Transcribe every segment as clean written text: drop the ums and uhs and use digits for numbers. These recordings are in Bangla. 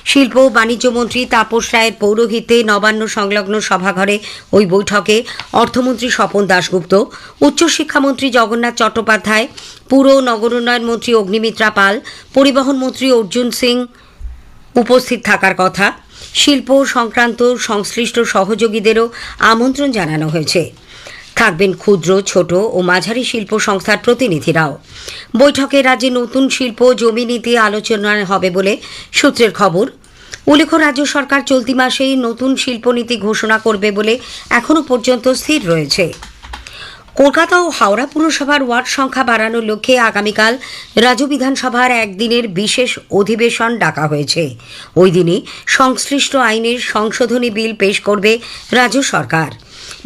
শিল্প ও বাণিজ্য মন্ত্রী তাপস রায়ের পৌরোহিত্যে নবান্ন সংলগ্ন সভাঘরে ওই বৈঠকে অর্থমন্ত্রী স্বপন দাশগুপ্ত, উচ্চশিক্ষামন্ত্রী জগন্নাথ চট্টোপাধ্যায়, পুর ও নগর উন্নয়ন মন্ত্রী অগ্নিমিত্রা পাল, পরিবহন মন্ত্রী অর্জুন সিং উপস্থিত থাকার কথা। শিল্প সংক্রান্ত সংশ্লিষ্ট সহযোগীদেরও আমন্ত্রণ জানানো হয়েছে। থাকবেন ক্ষুদ্র, ছোট ও মাঝারি শিল্প সংস্থার প্রতিনিধিরাও। বৈঠকে রাজ্যে নতুন শিল্প জমি নীতি আলোচনা হবে বলে সূত্রের খবর। উল্লেখ্য, রাজ্য সরকার চলতি মাসেই নতুন শিল্পনীতি ঘোষণা করবে বলে এখনও পর্যন্ত স্থির রয়েছে। কলকাতা ও হাওড়া পুরসভার ওয়ার্ড সংখ্যা বাড়ানোর লক্ষ্যে আগামীকাল রাজ্য বিধানসভার একদিনের বিশেষ অধিবেশন ডাকা হয়েছে। ওই দিনই সংশ্লিষ্ট আইনের সংশোধনী বিল পেশ করবে রাজ্য সরকার।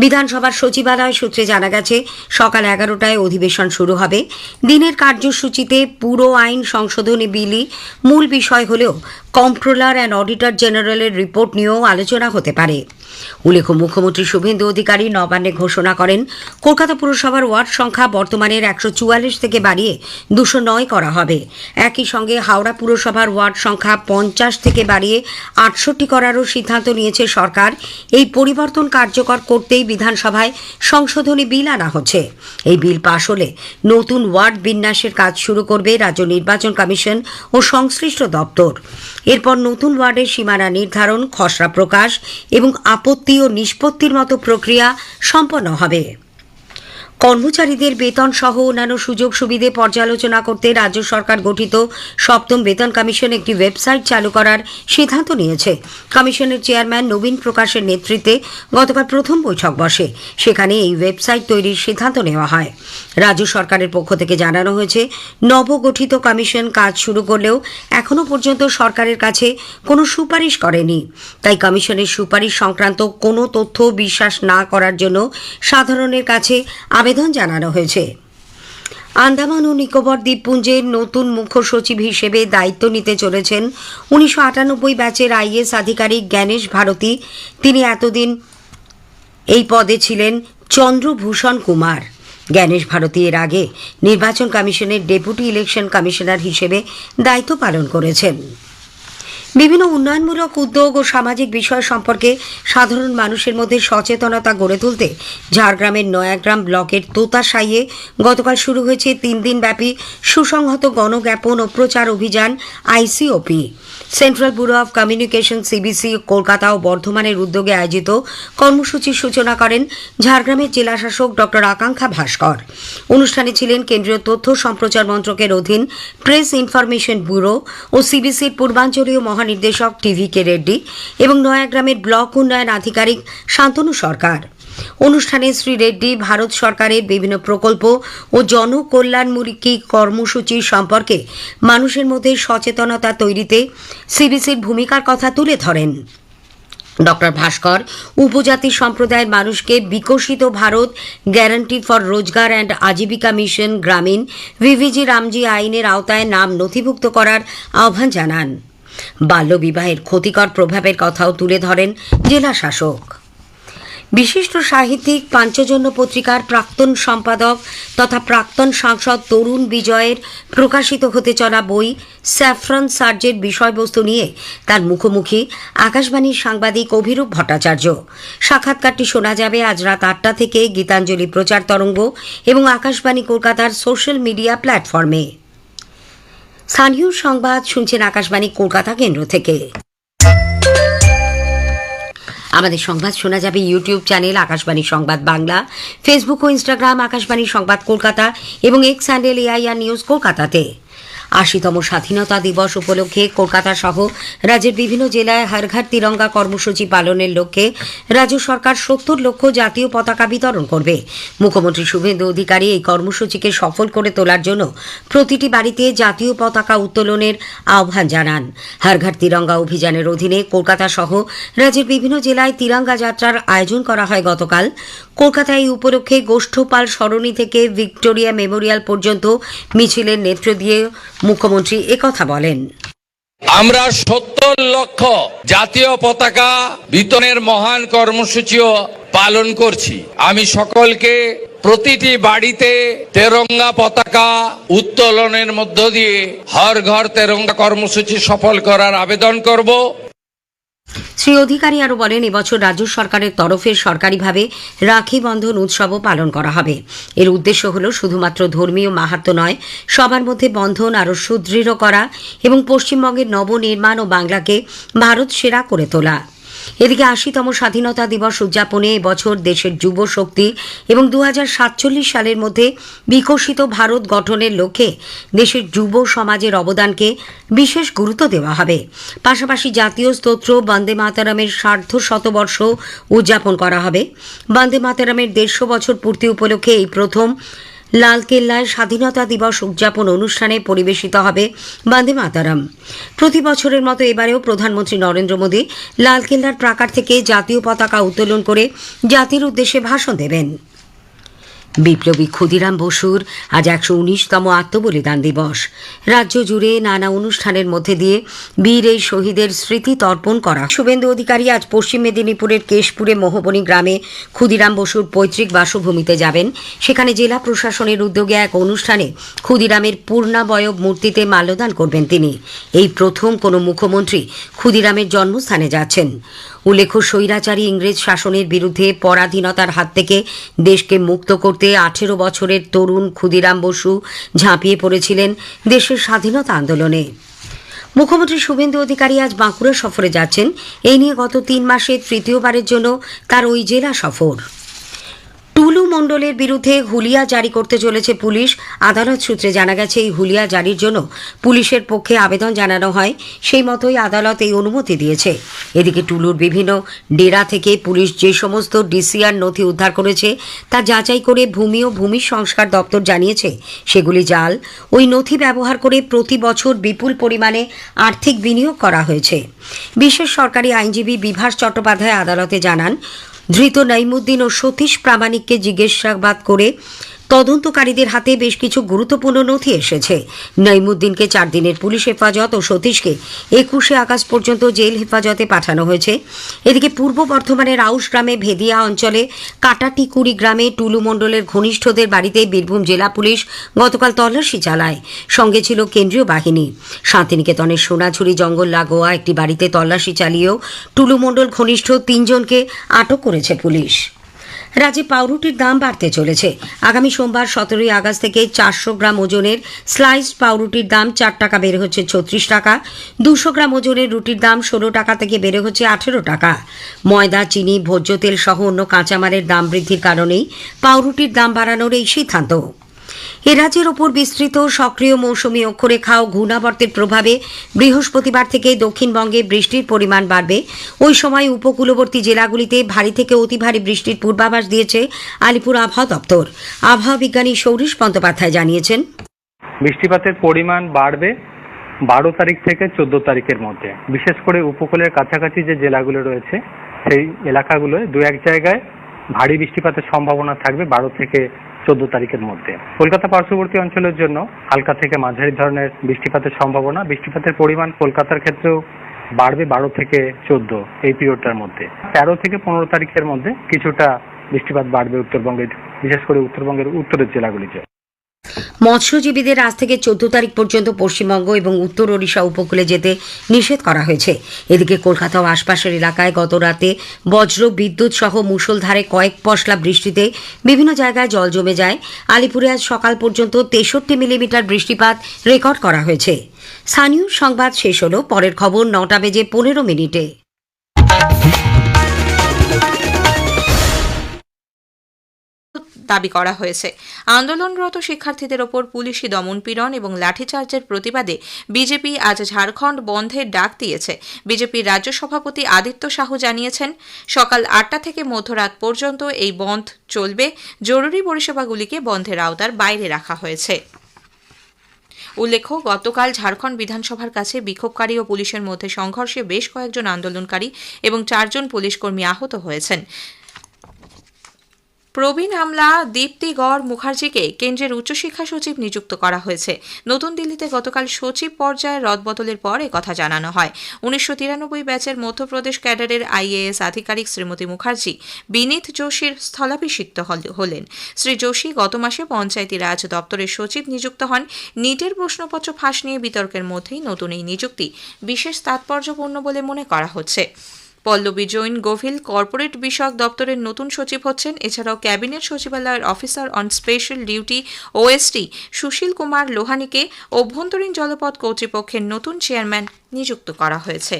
বিধানসভার সচিবালয় সূত্রে জানা গেছে, সকাল 11টায় অধিবেশন শুরু হবে। দিনের কার্যসূচিতে পুরো আইন সংশোধনী বিলই মূল বিষয় হলেও কম্ট্রোলার অ্যান্ড অডিটর জেনারেলের রিপোর্ট নিয়েও আলোচনা হতে পারে। উল্লেখ্য, মুখ্যমন্ত্রী শুভেন্দু অধিকারী নবান্নে ঘোষণা করেন, কলকাতা পুরসভার ওয়ার্ড সংখ্যা বর্তমানের 144 থেকে বাড়িয়ে 209 করা হবে। একই সঙ্গে হাওড়া পুরসভার ওয়ার্ড সংখ্যা 50 থেকে বাড়িয়ে 68 করারও সিদ্ধান্ত নিয়েছে সরকার। এই পরিবর্তন কার্যকর করতেই বিধানসভায় সংশোধনী বিল আনা হচ্ছে। এই বিল পাশ হলে নতুন ওয়ার্ড বিন্যাসের কাজ শুরু করবে রাজ্য নির্বাচন কমিশন ও সংশ্লিষ্ট দপ্তর। এরপর নতুন ওয়ার্ডের সীমানা নির্ধারণ, খসড়া প্রকাশ এবং আপত্তি ও নিষ্পত্তির মতো প্রক্রিয়া সম্পন্ন হবে। কর্মচারীদের বেতন সহ অন্যান্য সুযোগ সুবিধে পর্যালোচনা করতে রাজ্য সরকার গঠিত সপ্তম বেতন কমিশন একটি ওয়েবসাইট চালু করার সিদ্ধান্ত নিয়েছে। কমিশনের চেয়ারম্যান নবীন প্রকাশের নেতৃত্বে গতকাল প্রথম বৈঠক বসে। সেখানে এই ওয়েবসাইট তৈরির সিদ্ধান্ত নেওয়া হয়। রাজ্য সরকারের পক্ষ থেকে জানানো হয়েছে, নবগঠিত কমিশন কাজ শুরু করলেও এখনও পর্যন্ত সরকারের কাছে কোনো সুপারিশ করেনি। তাই কমিশনের সুপারিশ সংক্রান্ত কোনো তথ্য বিশ্বাস না করার জন্য সাধারণের কাছে আবেদন জানানো হয়েছে। আন্দামান ও নিকোবর দ্বীপপুঞ্জের নতুন মুখ্য সচিব হিসেবে দায়িত্ব নিতে চলেছেন 1998 ব্যাচের আইএস আধিকারিক জ্ঞানেশ ভারতী। তিনি এতদিন এই পদে ছিলেন চন্দ্রভূষণ কুমার। জ্ঞানেশ ভারতী এর আগে নির্বাচন কমিশনের ডেপুটি ইলেকশন কমিশনার হিসেবে দায়িত্ব পালন করেছেন। বিভিন্ন উন্নয়নমূলক উদ্যোগ ও সামাজিক বিষয় সম্পর্কে সাধারণ মানুষের মধ্যে সচেতনতা গড়ে তুলতে ঝাড়গ্রামের নয়াগ্রাম ব্লকের তোতাশাইয়ে গতকাল শুরু হয়েছে 3 দিনব্যাপী সুসংহত গণজ্ঞাপন ও প্রচার অভিযান ICOP। Central bureau of communication CBC Kolkata ও বর্ধমানের উদ্যোগে আয়োজিত কর্মসূচির সূচনা করেন ঝাড়গ্রামের জেলাশাসক ডক্টর আকাঙ্ক্ষা ভাস্কর। অনুষ্ঠানে ছিলেন কেন্দ্রীয় তথ্য সম্প্রচার মন্ত্রকের অধীন প্রেস ইনফরমেশন ব্যুরো ও CBCর পূর্বাঞ্চলীয় মহানির্দেশক TVK রেড্ডি এবং নয়াগ্রামের ব্লক উন্নয়ন আধিকারিক শান্তনু সরকার। অনুষ্ঠানে শ্রী রেড্ডি ভারত সরকারের বিভিন্ন প্রকল্প ও জনকল্যাণমূলী কর্মসূচি সম্পর্কে মানুষের মধ্যে সচেতনতা তৈরিতে CBCর ভূমিকার কথা তুলে ধরেন। ডক্টর ভাস্কর উপজাতি সম্প্রদায়ের মানুষকে বিকশিত ভারত গ্যারান্টি ফর রোজগার অ্যান্ড আজীবিকা মিশন গ্রামীণ VVG রামজি আইনের আওতায় নাম নথিভুক্ত করার আহ্বান জানান। বাল্যবিবাহের ক্ষতিকর প্রভাবের কথাও তুলে ধরেন জেলা শাসক। বিশিষ্ট সাহিত্যিক পাঞ্চজন্য পত্রিকার প্রাক্তন সম্পাদক তথা প্রাক্তন সাংসদ তরুণ বিজয়ের প্রকাশিত হতে চলা বই স্যাফরন সার্জের বিষয়বস্তু নিয়ে তার মুখোমুখি আকাশবাণীর সাংবাদিক অভিরূপ ভট্টাচার্য। সাক্ষাৎকারটি শোনা যাবে আজ রাত 8টা থেকে গীতাঞ্জলি প্রচার তরঙ্গ এবং আকাশবাণী কলকাতার সোশ্যাল মিডিয়া প্ল্যাটফর্মে। স্থানীয় সংবাদ শুনছেন আকাশবাণী কলকাতা কেন্দ্র থেকে। আমাদের সংবাদ শোনা যাবে ইউটিউব চ্যানেল আকাশবাণী সংবাদ বাংলা, ফেসবুক ও ইনস্টাগ্রাম আকাশবাণী সংবাদ কলকাতা এবং এক্স হ্যান্ডেল AIR নিউজ কলকাতাতে। 80তম স্বাধীনতা দিবস উপলক্ষে কলকাতা সহ রাজ্যের বিভিন্ন জেলায় হর ঘর তিরঙ্গা কর্মসূচি পালনের লক্ষ্যে রাজ্য সরকার 70 লক্ষ জাতীয় পতাকা বিতরণ করবে। মুখ্যমন্ত্রী শুভেন্দু অধিকারী এই কর্মসূচিকে সফল করে তোলার জন্য প্রতিটি বাড়িতে জাতীয় পতাকা উত্তোলনের আহ্বান জানান। হর ঘর তিরঙ্গা অভিযানের অধীনে কলকাতা সহ রাজ্যের বিভিন্ন জেলায় তিরঙ্গা যাত্রার আয়োজন করা হয় গতকাল। কলকাতায় এই উপলক্ষে গোষ্ঠপাল সরণি থেকে ভিক্টোরিয়া মেমোরিয়াল পর্যন্ত মিছিলের নেতৃত্ব দিয়ে মুখ্যমন্ত্রী একথা বলেন। আমরা 70 লক্ষ জাতীয় পতাকা বিতরণের মহান কর্মসূচিও পালন করছি। আমি সকলকে প্রতিটি বাড়িতে তেরঙ্গা পতাকা উত্তোলনের মধ্য দিয়ে হর ঘর তেরঙ্গা কর্মসূচি সফল করার আবেদন করব। শ্রী অধিকারী আরও বলেন, এবছর রাজ্য সরকারের তরফে সরকারিভাবে রাখি বন্ধন উৎসবও পালন করা হবে। এর উদ্দেশ্য হল শুধুমাত্র ধর্মীয় মাহাত্ম্য নয়, সবার মধ্যে বন্ধন আরও সুদৃঢ় করা এবং পশ্চিমবঙ্গের নবনির্মাণ ও বাংলাকে ভারত সেরা করে তোলা। এদিকে ৮০তম স্বাধীনতা দিবস উদযাপনে এবছর দেশের যুব শক্তি এবং ২০৪৭ সালের মধ্যে বিকশিত ভারত গঠনের লক্ষ্যে দেশের যুব সমাজের অবদানকে বিশেষ গুরুত্ব দেওয়া হবে। পাশাপাশি জাতীয় স্তোত্র বন্দে মাতরমের সার্ধশতবর্ষ উদযাপন করা হবে। বন্দে মাতরমের ১৫০ বছর পূর্তি উপলক্ষে এই প্রথম লালকেল্লায় স্বাধীনতা দিবস উদযাপন অনুষ্ঠানে পরিবেশিত হবে বন্দে মাতরম। প্রতি বছরের মতো এবারেও প্রধানমন্ত্রী নরেন্দ্র মোদী লালকেল্লার প্রাকার থেকে জাতীয় পতাকা উত্তোলন করে জাতির উদ্দেশ্যে ভাষণ দেবেন। বিপ্লবী ক্ষুদিরাম বসুর আজ ১১৯তম আত্মবলিদান দিবস। রাজ্য জুড়ে নানা অনুষ্ঠানের মধ্যে দিয়ে বীর এই শহীদের স্মৃতি তর্পণ করা। শুভেন্দু অধিকারী আজ পশ্চিম মেদিনীপুরের কেশপুরে মোহবনী গ্রামে ক্ষুদিরাম বসুর পৈতৃক বাসভূমিতে যাবেন। সেখানে জেলা প্রশাসনের উদ্যোগে এক অনুষ্ঠানে ক্ষুদিরামের পূর্ণাবয়ব মূর্তিতে মাল্যদান করবেন তিনি। এই প্রথম কোনো মুখ্যমন্ত্রী ক্ষুদিরামের জন্মস্থানে যাচ্ছেন। উল্লেখ্য, স্বৈরাচারী ইংরেজ শাসনের বিরুদ্ধে পরাধীনতার হাত থেকে দেশকে মুক্ত করতে ১৮ বছরের তরুণ ক্ষুদিরাম বসু ঝাঁপিয়ে পড়েছিলেন দেশের স্বাধীনতা আন্দোলনে। মুখ্যমন্ত্রী শুভেন্দু অধিকারী আজ বাঁকুড়া সফরে যাচ্ছেন। এই নিয়ে গত ৩ মাসে তৃতীয়বারের জন্য তার ওই জেলা সফর। টুলু মণ্ডলের বিরুদ্ধে হুলিয়া জারি করতে চলেছে পুলিশ। আদালত সূত্রে জানা গেছে, এই হুলিয়া জারির জন্য পুলিশের পক্ষে আবেদন জানানো হয়, সেই মতোই আদালত এই অনুমতি দিয়েছে। এদিকে টুলুর বিভিন্ন ডেরা থেকে পুলিশ যে সমস্ত ডিসিআর নথি উদ্ধার করেছে তা যাচাই করে ভূমি ও ভূমি সংস্কার দপ্তর জানিয়েছে সেগুলি জাল। ওই নথি ব্যবহার করে প্রতি বছর বিপুল পরিমাণে আর্থিক বিনিয়োগ করা হয়েছে। বিশেষ সরকারি আইনজীবী বিভাস চট্টোপাধ্যায় আদালতে জানান, ধৃত নাইমুদ্দিন ও সতীশ প্রামাণিককে জিজ্ঞাসাবাদ করে তদন্তকারীদের হাতে বেশ কিছু গুরুত্বপূর্ণ নথি এসেছে। নাইমুদ্দিনকে ৪ দিনের পুলিশ হেফাজত ও সতীশকে ২১শে আগস্ট পর্যন্ত জেল হেফাজতে পাঠানো হয়েছে। এদিকে পূর্ব বর্ধমানের আউশ গ্রামে ভেদিয়া অঞ্চলে কাটাটিকুড়ি গ্রামে টুলু মণ্ডলের ঘনিষ্ঠদের বাড়িতে বীরভূম জেলা পুলিশ গতকাল তল্লাশি চালায়। সঙ্গে ছিল কেন্দ্রীয় বাহিনী। শান্তিনিকেতনের সোনাঝুরি জঙ্গল লাগোয়া একটি বাড়িতে তল্লাশি চালিয়েও টুলু মণ্ডল ঘনিষ্ঠ ৩ জনকে আটক করেছে পুলিশ। রাজ্যে পাউরুটির দাম বাড়তে চলেছে। আগামী সোমবার ১৭ই আগস্ট থেকে ৪০০ গ্রাম ওজনের স্লাইসড পাউরুটির দাম ৪ টাকা বেড়ে হচ্ছে ৩৬ টাকা। ২০০ গ্রাম ওজনের রুটির দাম ১৬ টাকা থেকে বেড়ে হচ্ছে ১৮ টাকা। ময়দা, চিনি, ভোজ্য তেল সহ অন্য কাঁচামালের দাম বৃদ্ধির কারণেই পাউরুটির দাম বাড়ানোর এই সিদ্ধান্ত। এ রাজ্যের ওপর বিস্তৃত সক্রিয় মৌসুমী অক্ষরেখা ও ঘূর্ণাবর্তের প্রভাবে বৃহস্পতিবার থেকে দক্ষিণবঙ্গে বৃষ্টির পরিমাণ বাড়বে। ওই সময় উপকূলবর্তী জেলাগুলিতে ভারী থেকে অতি ভারী বৃষ্টির পূর্বাভাস দিয়েছে আলিপুর আবহাওয়া দপ্তর। আবহাওয়া বিজ্ঞানী সৌরিশ বন্দ্যোপাধ্যায় জানিয়েছেন, বৃষ্টিপাতের পরিমাণ বাড়বে ১২ তারিখ থেকে ১৪ তারিখের মধ্যে। বিশেষ করে উপকূলের কাছাকাছি যে জেলাগুলো রয়েছে সেই এলাকাগুলোয় ২-১ জায়গায় ভারী বৃষ্টিপাতের সম্ভাবনা থাকবে ১২ থেকে ১৪ তারিখের মধ্যে। কলকাতা পার্শ্ববর্তী অঞ্চলের জন্য হালকা থেকে মাঝারি ধরনের বৃষ্টিপাতের সম্ভাবনা। বৃষ্টিপাতের পরিমাণ কলকাতার ক্ষেত্রেও বাড়বে ১২ থেকে ১৪ এই পিরিয়ডটার মধ্যে। ১৩ থেকে ১৫ তারিখের মধ্যে কিছুটা বৃষ্টিপাত বাড়বে উত্তরবঙ্গের, বিশেষ করে উত্তরবঙ্গের উত্তরের জেলাগুলিতে। মৎস্যজীবীদের আজ থেকে ১৪ তারিখ পর্যন্ত পশ্চিমবঙ্গ এবং উত্তর ওড়িশা উপকূলে যেতে নিষেধ করা হয়েছে। এদিকে কলকাতা ও আশপাশের এলাকায় গত রাতে বজ্র বিদ্যুৎ সহ মুষলধারে কয়েক পশলা বৃষ্টিতে বিভিন্ন জায়গায় জল জমে যায়। আলিপুরে আজ সকাল পর্যন্ত ৬৩ মিলিমিটার বৃষ্টিপাত রেকর্ড করা হয়েছে। স্থানীয় সংবাদ শেষ হল। পরের খবর ৯টা বেজে ১৫ মিনিটে। দাবি করা হয়েছে। আন্দোলনরত শিক্ষার্থীদের ওপর পুলিশি দমনপীড়ন এবং লাঠিচার্জের প্রতিবাদে বিজেপি আজ ঝাড়খণ্ড বন্ধের ডাক দিয়েছে। বিজেপির রাজ্য সভাপতি আদিত্য সাহু জানিয়েছেন, সকাল ৮টা থেকে মধ্যরাত পর্যন্ত এই বন্ধ চলবে। জরুরি পরিষেবাগুলিকে বন্ধের আওতার বাইরে রাখা হয়েছে। উল্লেখ্য, গতকাল ঝাড়খণ্ড বিধানসভার কাছে বিক্ষোভকারী ও পুলিশের মধ্যে সংঘর্ষে বেশ কয়েকজন আন্দোলনকারী এবং ৪ জন পুলিশকর্মী আহত হয়েছেন। প্রবীণ আমলা দীপ্তি গড় মুখার্জিকে কেন্দ্রের উচ্চশিক্ষা সচিব নিযুক্ত করা হয়েছে। নতুন দিল্লিতে গতকাল সচিব পর্যায়ে রদবদলের পর একথা জানানো হয়। 1993 ব্যাচের মধ্যপ্রদেশ ক্যাডারের আইএএস আধিকারিক শ্রীমতী মুখার্জি বিনীত যোশীর স্থলাভিষিক্ত হলেন। শ্রী যোশী গত মাসে পঞ্চায়েতি রাজ দপ্তরের সচিব নিযুক্ত হন। নিটের প্রশ্নপত্র ফাঁস নিয়ে বিতর্কের মধ্যেই নতুন এই নিযুক্তি বিশেষ তাৎপর্যপূর্ণ বলে মনে করা হচ্ছে। পল্লবী জৈন গোভিল কর্পোরেট বিষয়ক দপ্তরের নতুন সচিব হচ্ছেন। এছাড়াও ক্যাবিনেট সচিবালয়ের officer on special duty OSD Sushil Kumar লোহানিকে অভ্যন্তরীণ জলপথ কর্তৃপক্ষের নতুন চেয়ারম্যান নিযুক্ত করা হয়েছে।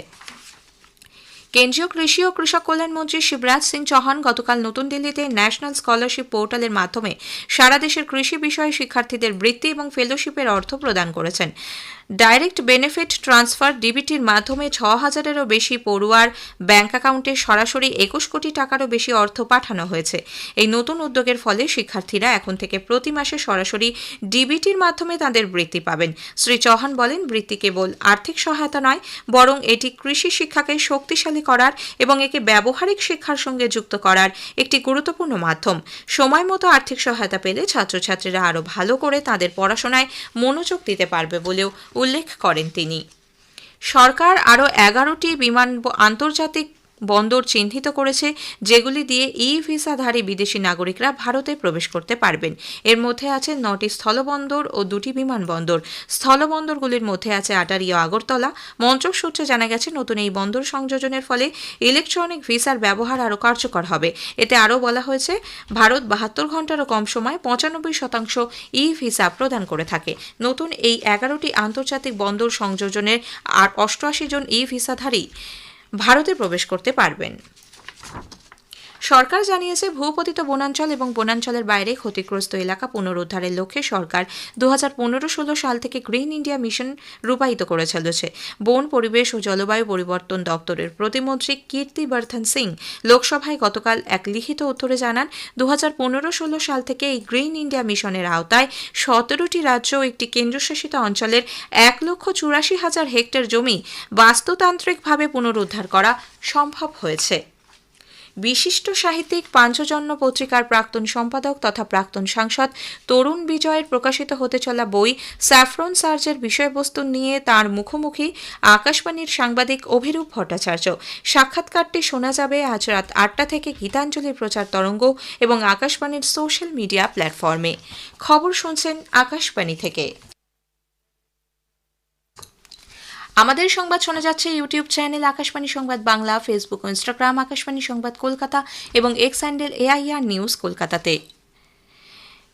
কেন্দ্রীয় কৃষি ও কৃষক কল্যাণ মন্ত্রী শিবরাজ সিং চৌহান গতকাল নতুন দিল্লিতে ন্যাশনাল স্কলারশিপ পোর্টালের মাধ্যমে সারা দেশের কৃষি বিষয়ে শিক্ষার্থীদের বৃত্তি এবং ফেলোশিপের অর্থ প্রদান করেছেন। ডাইরেক্ট বেনিফিট ট্রান্সফার ডিবিটির মাধ্যমে 6,000-এরও বেশি পড়ুয়ার ব্যাংক অ্যাকাউন্টে সরাসরি 21 কোটি টাকারও বেশি অর্থ পাঠানো হয়েছে। এই নতুন উদ্যোগের ফলে শিক্ষার্থীরা এখন থেকে প্রতি মাসে সরাসরি ডিবিটির মাধ্যমে তাদের বৃত্তি পাবেন। শ্রী চৌহান বলেন, বৃত্তি কেবল আর্থিক সহায়তা নয়, বরং এটি কৃষি শিক্ষাকে শক্তিশালী করার এবং একে ব্যবহারিক শিক্ষার সঙ্গে যুক্ত করার একটি গুরুত্বপূর্ণ মাধ্যম। সময় মতো আর্থিক সহায়তা পেলে ছাত্রছাত্রীরা আরও ভালো করে তাদের পড়াশোনায় মনোযোগ দিতে পারবে বলেও উল্লেখ করেন তিনি। সরকার আরও 11টি আন্তর্জাতিক বন্দর চিহ্নিত করেছে, যেগুলি দিয়ে ভিসাধারী বিদেশি নাগরিকরা ভারতে প্রবেশ করতে পারবেন। এর মধ্যে আছে 9টি স্থলবন্দর ও 2টি বিমানবন্দর। স্থলবন্দরগুলির মধ্যে আছে আটারি ও আগরতলা। মন্ত্রক সূত্রে জানা গেছে, নতুন এই বন্দর সংযোজনের ফলে ইলেকট্রনিক ভিসার ব্যবহার আরও কার্যকর হবে। এতে আরও বলা হয়েছে, ভারত 72 ঘন্টারও কম সময় 95% ভিসা প্রদান করে থাকে। নতুন এই 11টি আন্তর্জাতিক বন্দর সংযোজনের আর 88 জন ভিসাধারী ভারতে প্রবেশ করতে পারবেন। সরকার জানিয়েছে, ভূপতিত বনাঞ্চল এবং বনাঞ্চলের বাইরে ক্ষতিগ্রস্ত এলাকা পুনরুদ্ধারের লক্ষ্যে সরকার 2015-16 সাল থেকে গ্রিন ইন্ডিয়া মিশন রূপায়িত করে চলেছে। বন, পরিবেশ ও জলবায়ু পরিবর্তন দপ্তরের প্রতিমন্ত্রী কীর্তি বর্ধন সিং লোকসভায় গতকাল এক লিখিত উত্তরে জানান, 2015-16 সাল থেকে এই গ্রিন ইন্ডিয়া মিশনের আওতায় 17টি রাজ্য ও একটি কেন্দ্রশাসিত অঞ্চলের 1,84,000 হেক্টর জমি বাস্তুতান্ত্রিকভাবে পুনরুদ্ধার করা সম্ভব হয়েছে। বিশিষ্ট সাহিত্যিক পাঞ্চজন্য পত্রিকার প্রাক্তন সম্পাদক তথা প্রাক্তন সাংসদ তরুণ বিজয়ের প্রকাশিত হতে চলা বই স্যাফরন সার্জের বিষয়বস্তু নিয়ে তাঁর মুখোমুখি আকাশবাণীর সাংবাদিক অভিরূপ ভট্টাচার্য। সাক্ষাৎকারটি শোনা যাবে আজ রাত 8টা থেকে গীতাঞ্জলি প্রচার তরঙ্গ এবং আকাশবাণীর সোশ্যাল মিডিয়া প্ল্যাটফর্মে। খবর শুনছেন আকাশবাণী থেকে। আমাদের সংবাদ শোনা যাচ্ছে ইউটিউব চ্যানেল আকাশবাণী সংবাদ বাংলা, ফেসবুক ও ইনস্টাগ্রাম আকাশবাণী সংবাদ কলকাতা এবং এক্স হ্যান্ডেল AIR নিউজ কলকাতাতে।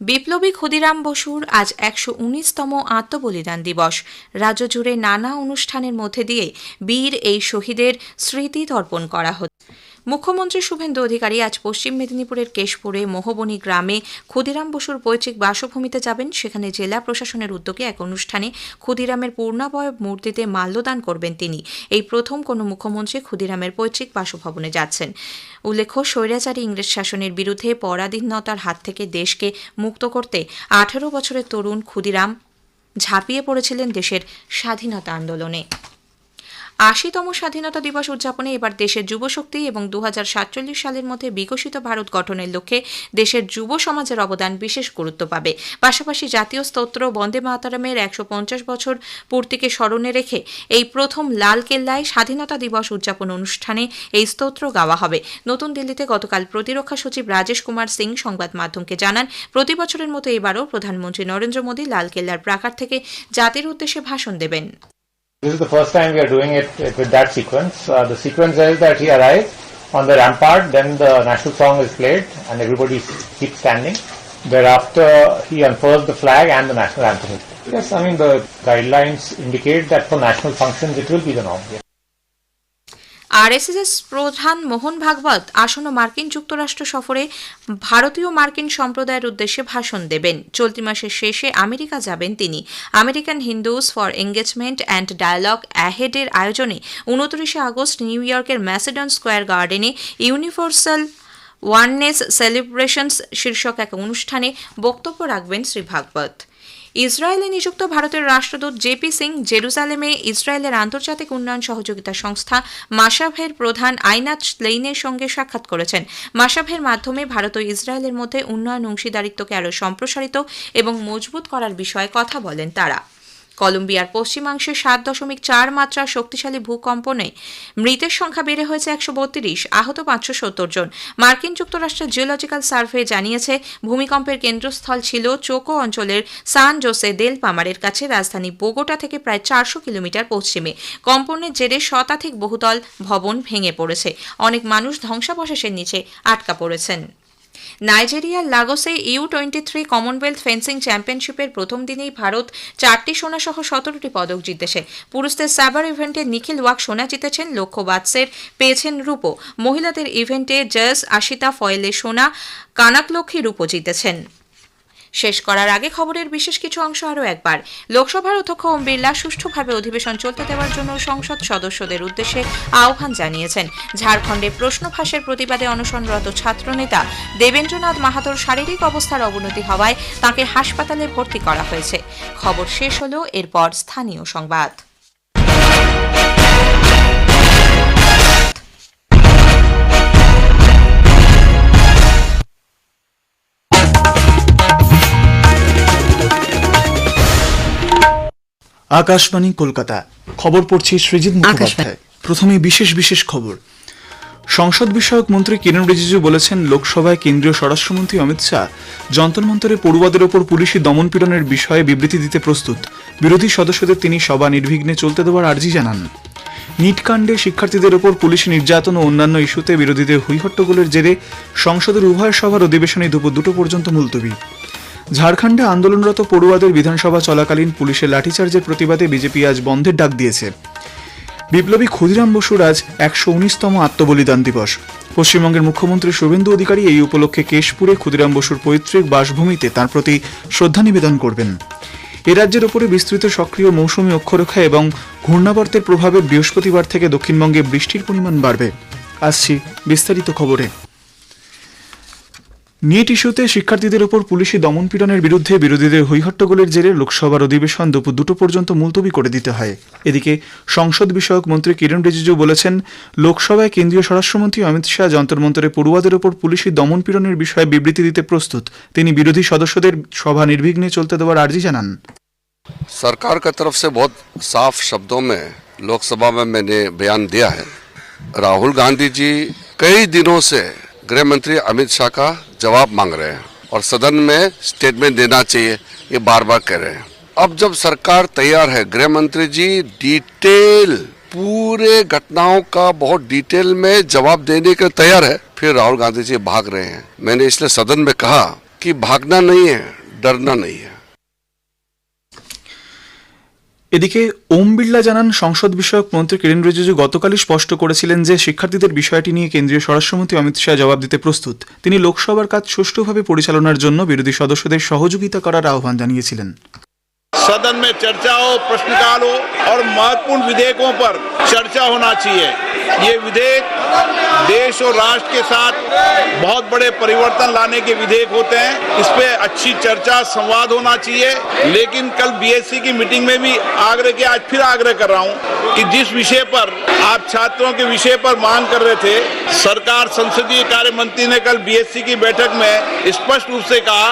বিপ্লবী ক্ষুদিরাম বসুর আজ 119তম আত্মবলিদান দিবস। রাজ্য জুড়ে নানা অনুষ্ঠানের মধ্যে দিয়ে বীর এই শহীদের স্মৃতি তর্পণ করা হচ্ছে। মুখ্যমন্ত্রী শুভেন্দু অধিকারী আজ পশ্চিম মেদিনীপুরের কেশপুরে মোহবনী গ্রামে ক্ষুদিরাম বসুর পৈতৃক বাসভূমিতে যাবেন। সেখানে জেলা প্রশাসনের উদ্যোগে এক অনুষ্ঠানে ক্ষুদিরামের পূর্ণাবয়ব মূর্তিতে মাল্যদান করবেন তিনি। এই প্রথম কোনো মুখ্যমন্ত্রী ক্ষুদিরামের পৈতৃক বাসভবনে যাচ্ছেন। উল্লেখ্য, স্বৈরাচারী ইংরেজ শাসনের বিরুদ্ধে পরাধীনতার হাত থেকে দেশকে মুক্ত করতে 18 বছরের তরুণ ক্ষুদিরাম ঝাঁপিয়ে পড়েছিলেন দেশের স্বাধীনতা আন্দোলনে। 80তম স্বাধীনতা দিবস উদযাপনে এবার দেশের যুবশক্তি এবং 2047 সালের মধ্যে বিকশিত ভারত গঠনের লক্ষ্যে দেশের যুব সমাজের অবদান বিশেষ গুরুত্ব পাবে। পাশাপাশি জাতীয় স্তোত্র বন্দে মাতরমের 150 বছর পূর্তিকে স্মরণে রেখে এই প্রথম লালকেল্লায় স্বাধীনতা দিবস উদযাপন অনুষ্ঠানে এই স্তোত্র গাওয়া হবে। নতুন দিল্লিতে গতকাল প্রতিরক্ষা সচিব রাজেশ কুমার সিং সংবাদ মাধ্যমকে জানান, প্রতি বছরের মতো এবারও প্রধানমন্ত্রী নরেন্দ্র মোদী লালকেল্লার প্রাকার থেকে জাতির উদ্দেশ্যে ভাষণ দেবেন। This is the first time we are doing it with that sequence. The sequence is that he arrives on the rampart, then the national song is played and everybody keeps standing. Thereafter he unfurls the flag and the national anthem. Yes, I mean the guidelines indicate that for national functions it will be the norm. Yes. RSS প্রধান মোহন ভাগবত আসন্ন মার্কিন যুক্তরাষ্ট্র সফরে ভারতীয় মার্কিন সম্প্রদায়ের উদ্দেশ্যে ভাষণ দেবেন। চলতি মাসের শেষে আমেরিকা যাবেন তিনি। American Hindus for engagement and dialogue অ্যাহেডের আয়োজনে 29 আগস্ট নিউ ইয়র্কের ম্যাসেডন স্কোয়ার গার্ডেনে ইউনিভার্সাল ওয়াননেস সেলিব্রেশনস শীর্ষক এক অনুষ্ঠানে বক্তব্য রাখবেন শ্রী ভাগবত। ইসরায়েলে নিযুক্ত ভারতের রাষ্ট্রদূত জেপি সিং জেরুজালেমে ইসরায়েলের আন্তর্জাতিক উন্নয়ন সহযোগিতা সংস্থা মাসাভের প্রধান আইনাত স্লেইনের সঙ্গে সাক্ষাৎ করেছেন। মাসাভের মাধ্যমে ভারত ও ইসরায়েলের মধ্যে উন্নয়ন অংশীদারিত্বকে আরও সম্প্রসারিত এবং মজবুত করার বিষয়ে কথা বলেন তারা। কলম্বিয়ার পশ্চিমাংশে 7.4 মাত্রার শক্তিশালী ভূকম্পনে মৃতের সংখ্যা বেড়ে হয়েছে 132, আহত 570 জন। মার্কিন যুক্তরাষ্ট্রের জিওলজিক্যাল সার্ভে জানিয়েছে ভূমিকম্পের কেন্দ্রস্থল ছিল চোকো অঞ্চলের সান জোসে দেল পামারের কাছে রাজধানী বোগোটা থেকে প্রায় 400 কিলোমিটার পশ্চিমে। কম্পনের জেরে শতাধিক বহুতল ভবন ভেঙে পড়েছে। অনেক মানুষ ধ্বংসাবশেষের নিচে আটকা পড়েছেন। নাইজেরিয়ার লাগোসে U23 কমনওয়েলথ ফেন্সিং চ্যাম্পিয়নশিপের প্রথম দিনেই ভারত 4টি সোনা সহ 17টি পদক জিতেছে। পুরুষদের সাবার ইভেন্টে নিখিল ওয়াক সোনা জিতেছেন, লক্ষ্য বাৎসের পেয়েছেন রূপো। মহিলাদের ইভেন্টে জয়স আশিতা ফয়েলে সোনা, কানাকলক্ষী রূপো জিতেছেন। শেষ করার আগে খবরের বিশেষ কিছু অংশ আরও একবার। লোকসভার অধ্যক্ষ ওম বিড়লা সুষ্ঠুভাবে অধিবেশন চলতে দেওয়ার জন্য সংসদ সদস্যদের উদ্দেশ্যে আহ্বান জানিয়েছেন। ঝাড়খণ্ডে প্রশ্ন ফাঁসের প্রতিবাদে অনশনরত ছাত্রনেতা দেবেন্দ্রনাথ মাহাতোর শারীরিক অবস্থার অবনতি হওয়ায় তাঁকে হাসপাতালে ভর্তি করা হয়েছে। খবর শেষ হল, এরপর স্থানীয় সংবাদ। আকাশবাণী কলকাতা, খবর পড়ছি সৃজিত মুখোপাধ্যায়। প্রথমে বিশেষ খবর। সংসদ বিষয়ক মন্ত্রী কিরণ রিজিজু বলেছেন, লোকসভায় কেন্দ্রীয় স্বরাষ্ট্রমন্ত্রী অমিত শাহ যন্তর মন্তরে পড়ুয়াদের ওপর পুলিশি দমনপীড়নের বিষয়ে বিবৃতি দিতে প্রস্তুত। বিরোধী সদস্যদের তিনি সভা নির্বিঘ্নে চলতে দেওয়ার আর্জি জানান। নিট কাণ্ডে শিক্ষার্থীদের ওপর পুলিশি নির্যাতন ও অন্যান্য ইস্যুতে বিরোধীদের হৈহট্টগোলের জেরে সংসদের উভয় সভার অধিবেশনে দুপুর 2টা পর্যন্ত মুলতবি। ঝাড়খণ্ডে আন্দোলনরত পড়ুয়াদের বিধানসভা চলাকালীন পুলিশের লাঠিচার্জের প্রতিবাদে বিজেপি আজ বন্ধের ডাক দিয়েছে। বিপ্লবী ক্ষুদিরাম বসুর আজ 119তম আত্মবলিদান দিবস। পশ্চিমবঙ্গের মুখ্যমন্ত্রী শুভেন্দু অধিকারী এই উপলক্ষে কেশপুরে ক্ষুদিরাম বসুর পৈতৃক বাসভূমিতে তাঁর প্রতি শ্রদ্ধা নিবেদন করবেন। এ রাজ্যের উপরে বিস্তৃত সক্রিয় মৌসুমী অক্ষরেখা এবং ঘূর্ণাবর্তের প্রভাবে বৃহস্পতিবার থেকে দক্ষিণবঙ্গে বৃষ্টির পরিমাণ বাড়বে। আসছি বিস্তারিত খবরে। নিট ইস্যুতে শিক্ষার্থীদের ওপর পুলিশি দমনপীড়নের বিরুদ্ধে বিরোধীদের হৈহট্টগোলের জেরে লোকসভার অধিবেশন দুপুর 2টো পর্যন্ত মুলতবি করে দিতে হয়। এদিকে সংসদ বিষয়ক মন্ত্রী কিরণ রিজিজু বলেছেন, লোকসভায় কেন্দ্রীয় স্বরাষ্ট্রমন্ত্রী অমিত শাহ যন্তর মন্তরে পড়ুয়াদের ওপর পুলিশি দমনপীড়নের বিষয়ে বিবৃতি দিতে প্রস্তুত। তিনি বিরোধী সদস্যদের সভা নির্বিঘ্নে চলতে দেওয়ার আর্জি জানান। सरकार की तरफ से बहुत साफ शब्दों में लोकसभा में मैंने बयान दिया है। राहुल गांधी जी कई दिनों से गृह मंत्री अमित शाह का जवाब मांग रहे हैं और सदन में स्टेटमेंट देना चाहिए, ये बार बार कह रहे हैं। अब जब सरकार तैयार है, गृह मंत्री जी डिटेल पूरे घटनाओं का बहुत डिटेल में जवाब देने के तैयार है, फिर राहुल गांधी जी भाग रहे हैं। मैंने इसलिए सदन में कहा कि भागना नहीं है, डरना नहीं है। এদিকে ওম বিড়লা জানান, সংসদ বিষয়ক মন্ত্রী কিরণ রিজিজু গতকালই স্পষ্ট করেছিলেন যে শিক্ষার্থীদের বিষয়টি নিয়ে কেন্দ্রীয় স্বরাষ্ট্রমন্ত্রী অমিত শাহ জবাব দিতে প্রস্তুত। তিনি লোকসভার কাজ সুষ্ঠুভাবে পরিচালনার জন্য বিরোধী সদস্যদের সহযোগিতা করার আহ্বান জানিয়েছিলেন। सदन में चर्चा हो, प्रश्नकाल हो और महत्वपूर्ण विधेयकों पर चर्चा होना चाहिए। ये विधेयक देश और राष्ट्र के साथ बहुत बड़े परिवर्तन लाने के विधेयक होते हैं। इस पे अच्छी चर्चा, संवाद होना चाहिए। लेकिन कल बीएससी की मीटिंग में भी आग्रह किया, आज फिर आग्रह कर रहा हूँ कि जिस विषय पर आप छात्रों के विषय पर मांग कर रहे थे, सरकार संसदीय कार्य मंत्री ने कल बीएससी की बैठक में स्पष्ट रूप से कहा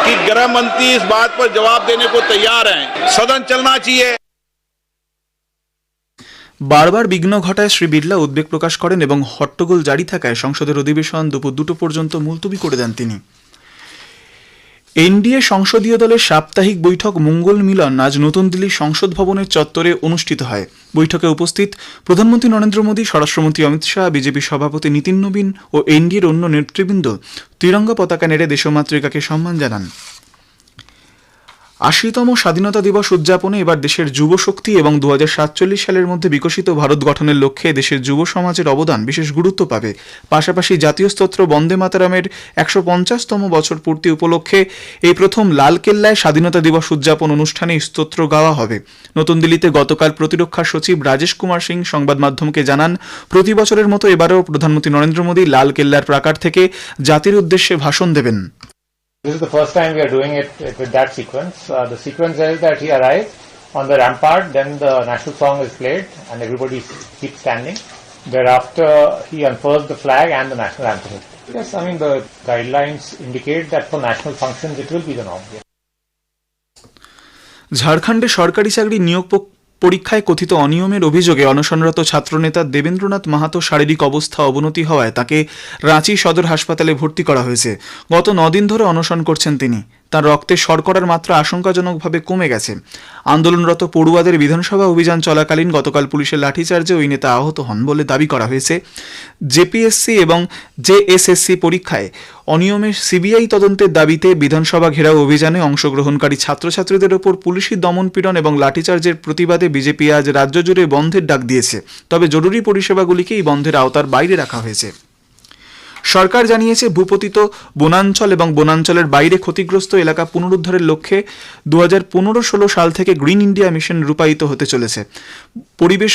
कि गृह मंत्री इस बात पर जवाब देने को तैयार हैं। सदन चलना चाहिए। বারবার বিঘ্ন ঘটায় শ্রী বিড়লা উদ্বেগ প্রকাশ করেন এবং হট্টগোল জারি থাকায় সংসদের অধিবেশন দুপুর 2টো পর্যন্ত মুলতবি করে দেন তিনি। এনডিএ সংসদীয় দলের সাপ্তাহিক বৈঠক মঙ্গল মিলন আজ নতুন দিল্লির সংসদ ভবনের চত্বরে অনুষ্ঠিত হয়। বৈঠকে উপস্থিত প্রধানমন্ত্রী নরেন্দ্র মোদী, স্বরাষ্ট্রমন্ত্রী অমিত শাহ, বিজেপি সভাপতি নীতিন নবীন ও এনডিএর অন্য নেতৃবৃন্দ ত্রিরঙ্গা পতাকা নেড়ে দেশমাতৃকাকে সম্মান জানান। ৮০তম স্বাধীনতা দিবস উদযাপনে এবার দেশের যুব শক্তি এবং 2047 সালের মধ্যে বিকশিত ভারত গঠনের লক্ষ্যে দেশের যুব সমাজের অবদান বিশেষ গুরুত্ব পাবে। পাশাপাশি জাতীয় স্তোত্র বন্দে মাতরমের 150তম বছর পূর্তি উপলক্ষে এই প্রথম লালকেল্লায় স্বাধীনতা দিবস উদযাপন অনুষ্ঠানে স্তোত্র গাওয়া হবে। নতুন দিল্লিতে গতকাল প্রতিরক্ষা সচিব রাজেশ কুমার সিং সংবাদ মাধ্যমকে জানান, প্রতি বছরের মতো এবারেও প্রধানমন্ত্রী নরেন্দ্র মোদী লালকেল্লার প্রাকার থেকে জাতির উদ্দেশ্যে ভাষণ দেবেন। This is the first time we are doing it with that sequence. The sequence is that he arrived on the rampart, then the national song is played and everybody keeps standing. Thereafter, he unfurls the flag and the national anthem. Yes, I mean the guidelines indicate that for national functions it will be the norm. ঝাড়খণ্ডে সরকারি চাকরি নিয়োগ পরীক্ষায় কথিত অনিয়মের অভিযোগে অনশনরত ছাত্রনেতা দেবেন্দ্রনাথ মাহাতো শারীরিক অবস্থা অবনতি হওয়ায় তাকে রাঁচি সদর হাসপাতালে ভর্তি করা হয়েছে। গত 9 দিন ধরে অনশন করছেন তিনি। তার রক্তে শর্করার মাত্রা আশঙ্কাজনকভাবে কমে গেছে। আন্দোলনরত পড়ুয়াদের বিধানসভা অভিযান চলাকালীন গতকাল পুলিশের লাঠিচার্জে ওই নেতা আহত হন বলে দাবি করা হয়েছে। জেপিএসসি এবং জেএসএসসি পরীক্ষায় অনিয়মের সিবিআই তদন্তের দাবিতে বিধানসভা ঘেরাও অভিযানে অংশগ্রহণকারী ছাত্রছাত্রীদের ওপর পুলিশি দমনপীড়ন এবং লাঠিচার্জের প্রতিবাদে বিজেপি আজ রাজ্য জুড়ে বন্ধের ডাক দিয়েছে। তবে জরুরি পরিষেবাগুলিকে এই বন্ধের আওতার বাইরে রাখা হয়েছে। সরকার জানিয়েছে ভূপতিত বনাঞ্চল এবং বনাঞ্চলের বাইরে ক্ষতিগ্রস্ত এলাকা পুনরুদ্ধারের লক্ষ্যে 2015-16 সাল থেকে গ্রিন ইন্ডিয়া মিশন রূপায়িত হতে চলেছে। পরিবেশ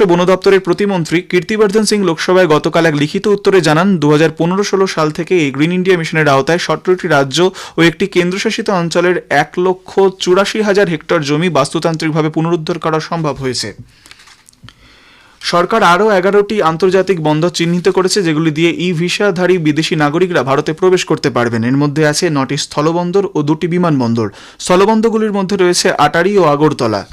ও বন দপ্তরের প্রতিমন্ত্রী কীর্তিবর্ধন সিং লোকসভায় গতকাল এক লিখিত উত্তরে জানান 2015-16 সাল থেকে এই গ্রিন ইন্ডিয়া মিশনের আওতায় 17টি রাজ্য ও একটি কেন্দ্রশাসিত অঞ্চলের 1,84,000 হেক্টর জমি বাস্তুতান্ত্রিকভাবে পুনরুদ্ধার করা সম্ভব হয়েছে। সরকার আরও 11টি আন্তর্জাতিক বন্দর চিহ্নিত করেছে, যেগুলি দিয়ে ই ভিসাধারী বিদেশি নাগরিকরা ভারতে প্রবেশ করতে পারবেন। এর মধ্যে আছে 9টি স্থলবন্দর ও 2টি বিমানবন্দর। স্থলবন্দরগুলির মধ্যে রয়েছে আটারি ও আগরতলা।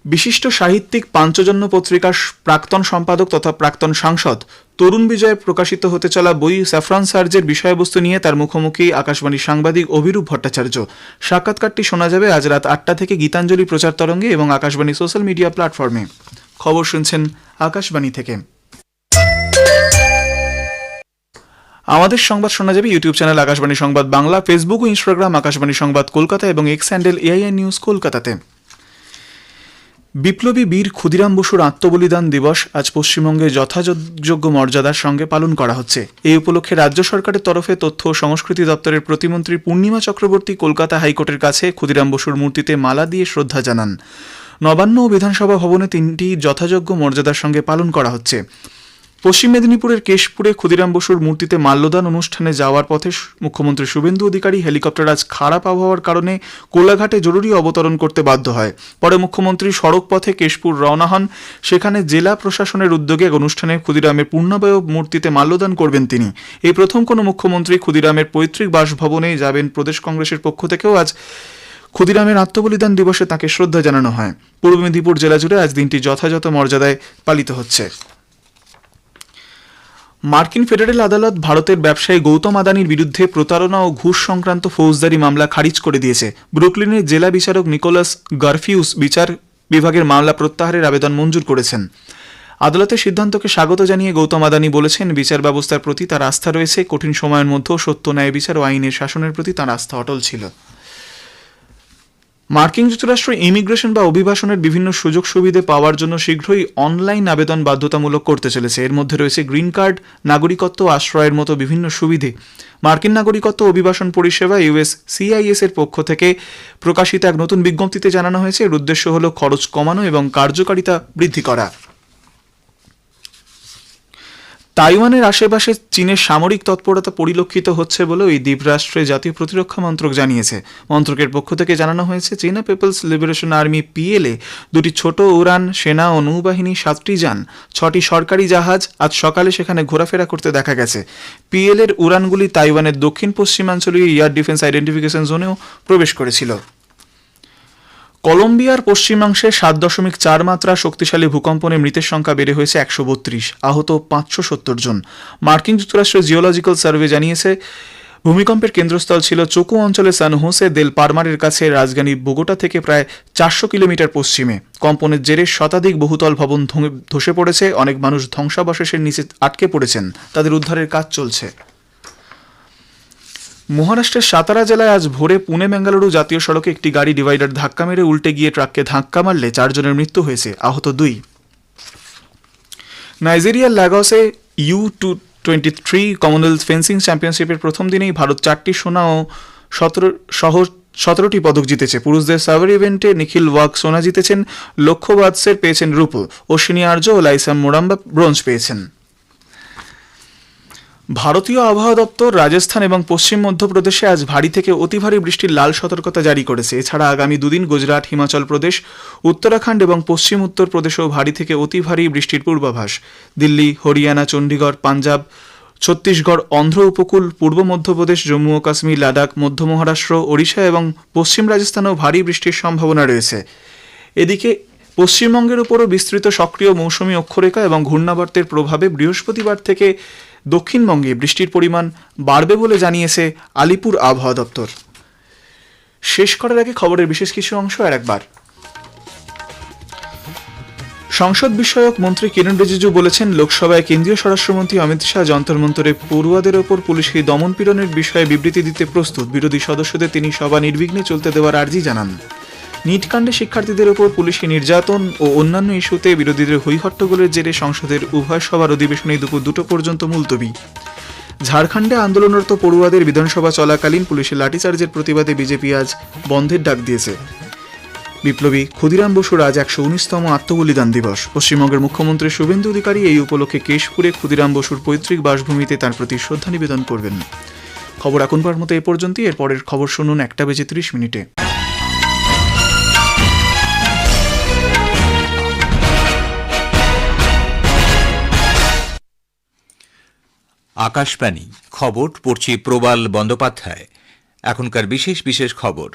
বিশিষ্ট সাহিত্যিক পাঞ্চজন্য পত্রিকার প্রাক্তন সম্পাদক তথা প্রাক্তন সাংসদ তরুণ বিজয় প্রকাশিত হতে চলা বই স্যাফরন সার্জের বিষয়বস্তু নিয়ে তার মুখোমুখি আকাশবাণীর সাংবাদিক অভিরূপ ভট্টাচার্য। সাক্ষাৎকারটি শোনা যাবে আজ রাত 8টা থেকে গীতাঞ্জলি প্রচার তরঙ্গে এবং আকাশবাণী সোশ্যাল মিডিয়া প্ল্যাটফর্মে। খবর শুনছেন আকাশবাণী থেকে। আমাদের সংবাদ শোনা যাবে ইউটিউব চ্যানেল আকাশবাণী সংবাদ বাংলা, ফেসবুক ও ইনস্টাগ্রাম আকাশবাণী সংবাদ কলকাতা এবং এক্স হ্যান্ডেল এআইএন নিউজ কলকাতাতে। বিপ্লবী বীর ক্ষুদিরাম বসুর আত্মবলিদান দিবস আজ পশ্চিমবঙ্গে যথাযোগ্য মর্যাদার সঙ্গে পালন করা হচ্ছে। এই উপলক্ষে রাজ্য সরকারের তরফে তথ্য ও সংস্কৃতি দপ্তরের প্রতিমন্ত্রী পূর্ণিমা চক্রবর্তী কলকাতা হাইকোর্টের কাছে ক্ষুদিরাম বসুর মূর্তিতে মালা দিয়ে শ্রদ্ধা জানান। নবান্ন ও বিধানসভা ভবনে 3টি যথাযোগ্য মর্যাদার সঙ্গে পালন করা হচ্ছে। পশ্চিম মেদিনীপুরের কেশপুরে ক্ষুদিরাম বসুর মূর্তিতে মাল্যদান অনুষ্ঠানে যাওয়ার পথে মুখ্যমন্ত্রী শুভেন্দু অধিকারী হেলিকপ্টার আজ খারাপ আবহাওয়ার কারণে কোলাঘাটে জরুরি অবতরণ করতে বাধ্য হয়। পরে মুখ্যমন্ত্রী সড়ক পথে কেশপুর রওনা হন। সেখানে জেলা প্রশাসনের উদ্যোগে এক অনুষ্ঠানে ক্ষুদিরামের পূর্ণাবয়ব মূর্তিতে মাল্যদান করবেন তিনি। এই প্রথম কোনো মুখ্যমন্ত্রী ক্ষুদিরামের পৈতৃক বাসভবনে যাবেন। প্রদেশ কংগ্রেসের পক্ষ থেকেও আজ ক্ষুদিরামের আত্মবলিদান দিবসে তাঁকে শ্রদ্ধা জানানো হয়। পূর্ব মেদিনীপুর জেলা জুড়ে আজ দিনটি যথাযথ মর্যাদায় পালিত হচ্ছে। মার্কিন ফেডারেল আদালত ভারতের ব্যবসায়ী গৌতম আদানির বিরুদ্ধে প্রতারণা ও ঘুষ সংক্রান্ত ফৌজদারি মামলা খারিজ করে দিয়েছে। ব্রুকলিনের জেলা বিচারক নিকোলাস গারফিউস বিচার বিভাগের মামলা প্রত্যাহারের আবেদন মঞ্জুর করেছেন। আদালতের সিদ্ধান্তকে স্বাগত জানিয়ে গৌতম আদানি বলেছেন, বিচার ব্যবস্থার প্রতি তার আস্থা রয়েছে। কঠিন সময়ের মধ্যেও সত্য, ন্যায় বিচার ও আইনের শাসনের প্রতি তার আস্থা অটল ছিল। মার্কিন যুক্তরাষ্ট্র ইমিগ্রেশন বা অভিবাসনের বিভিন্ন সুযোগ সুবিধা পাওয়ার জন্য শীঘ্রই অনলাইন আবেদন বাধ্যতামূলক করতে চলেছে। এর মধ্যে রয়েছে গ্রিন কার্ড, নাগরিকত্ব, আশ্রয়ের মতো বিভিন্ন সুবিধে। মার্কিন নাগরিকত্ব অভিবাসন পরিষেবা USCIS এর পক্ষ থেকে প্রকাশিত এক নতুন বিজ্ঞপ্তিতে জানানো হয়েছে, এর উদ্দেশ্য হল খরচ কমানো এবং কার্যকারিতা বৃদ্ধি করা। তাইওয়ানের আশেপাশে চীনের সামরিক তৎপরতা পরিলক্ষিত হচ্ছে বলে ওই দ্বীপরাষ্ট্রে জাতীয় প্রতিরক্ষা মন্ত্রক জানিয়েছে। মন্ত্রকের পক্ষ থেকে জানানো হয়েছে, চীনা পিপলস লিবারেশন আর্মি PLA 2টি ছোট উড়ান সেনা ও নৌবাহিনী, 7টি যান, 6টি সরকারি জাহাজ আজ সকালে সেখানে ঘোরাফেরা করতে দেখা গেছে। PLA-র উড়ানগুলি তাইওয়ানের দক্ষিণ পশ্চিমাঞ্চলীয় এয়ার ডিফেন্স আইডেন্টিফিকেশন জোনেও প্রবেশ করেছিল। কলম্বিয়ার পশ্চিমাংশে 7.4 মাত্রা শক্তিশালী ভূকম্পনে মৃতের সংখ্যা বেড়ে হয়েছে 132, আহত 570 জন। মার্কিন যুক্তরাষ্ট্রের জিওলজিক্যাল সার্ভে জানিয়েছে, ভূমিকম্পের কেন্দ্রস্থল ছিল চোকো অঞ্চলের সান হোসে দেল পারমারের কাছে, রাজধানী বোগোটা থেকে প্রায় 400 কিলোমিটার পশ্চিমে। কম্পনের জেরে শতাধিক বহুতল ভবন ধসে পড়েছে। অনেক মানুষ ধ্বংসাবশেষের নিচে আটকে পড়েছেন, তাদের উদ্ধারের কাজ চলছে। মহারাষ্ট্রের সাতারা জেলায় আজ ভোরে পুনে বেঙ্গালুরু জাতীয় সড়কে একটি গাড়ি ডিভাইডার ধাক্কা মেরে উল্টে গিয়ে ট্রাককে ধাক্কা মারলে 4 জনের মৃত্যু হয়েছে, আহত 2। নাইজেরিয়ার লাগসে U23 কমনওয়েলথ ফেন্সিং চ্যাম্পিয়নশিপের প্রথম দিনেই ভারত 4টি সোনা ও 17টি পদক জিতেছে। পুরুষদের সাভার ইভেন্টে নিখিল ওয়াক সোনা জিতেছেন, লক্ষ্য বাদসের পেয়েছেন রূপো, অশ্বিনী আর্য ও লাইসাম মোরাম্বা ব্রোঞ্জ পেয়েছেন। ভারতীয় আবহাওয়া দপ্তর রাজস্থান এবং পশ্চিম মধ্যপ্রদেশে আজ ভারী থেকে অতি ভারী বৃষ্টির লাল সতর্কতা জারি করেছে। এছাড়া আগামী দুদিন গুজরাট, হিমাচল প্রদেশ, উত্তরাখণ্ড এবং পশ্চিম উত্তর প্রদেশেও ভারী থেকে অতি ভারী বৃষ্টির পূর্বাভাস। দিল্লি, হরিয়ানা, চণ্ডীগড়, পাঞ্জাব, ছত্তিশগড়, অন্ধ্র উপকূল, পূর্ব মধ্যপ্রদেশ, জম্মু ও কাশ্মীর, লাদাখ, মধ্য মহারাষ্ট্র, ওড়িশা এবং পশ্চিম রাজস্থানেও ভারী বৃষ্টির সম্ভাবনা রয়েছে। এদিকে পশ্চিমবঙ্গের উপরও বিস্তৃত সক্রিয় মৌসুমী অক্ষরেখা এবং ঘূর্ণাবর্তের প্রভাবে বৃহস্পতিবার থেকে দক্ষিণবঙ্গে বৃষ্টির পরিমাণ বাড়বে বলে জানিয়েছে আলিপুর আবহাওয়া দপ্তর। শেষ করার আগে খবরের বিশেষ কিছু অংশ আর একবার। সংসদ বিষয়ক মন্ত্রী কিরণ রিজিজু বলেছেন, লোকসভায় কেন্দ্রীয় স্বরাষ্ট্রমন্ত্রী অমিত শাহ যন্তর মন্তরে পড়ুয়াদের ওপর পুলিশি দমন পীড়নের বিষয়ে বিবৃতি দিতে প্রস্তুত। বিরোধী সদস্যদের তিনি সভা নির্বিঘ্নে চলতে দেওয়ার আর্জি জানান। নিট কাণ্ডে শিক্ষার্থীদের ওপর পুলিশি নির্যাতন ও অন্যান্য ইস্যুতে বিরোধীদের হৈহট্টগোলের জেরে সংসদের উভয় সভার অধিবেশনে দুপুর 2টা পর্যন্ত মুলতবি। ঝাড়খণ্ডে আন্দোলনরত পড়ুয়াদের বিধানসভা চলাকালীন পুলিশের লাঠিচার্জের প্রতিবাদে বিজেপি আজ বন্ধের ডাক দিয়েছে। বিপ্লবী ক্ষুদিরাম বসুর আজ 119তম আত্মবলিদান দিবস। পশ্চিমবঙ্গের মুখ্যমন্ত্রী শুভেন্দু অধিকারী এই উপলক্ষে কেশপুরে ক্ষুদিরাম বসুর পৈতৃক বাসভূমিতে তাঁর প্রতি শ্রদ্ধা নিবেদন করবেন। খবর এখনকার মতো এ পর্যন্তই। এরপরের খবর শুনুন 1:30 আকাশবাণী খবর পড়ছি প্রবাল বন্দ্যোপাধ্যায়। এখনকার বিশেষ খবর।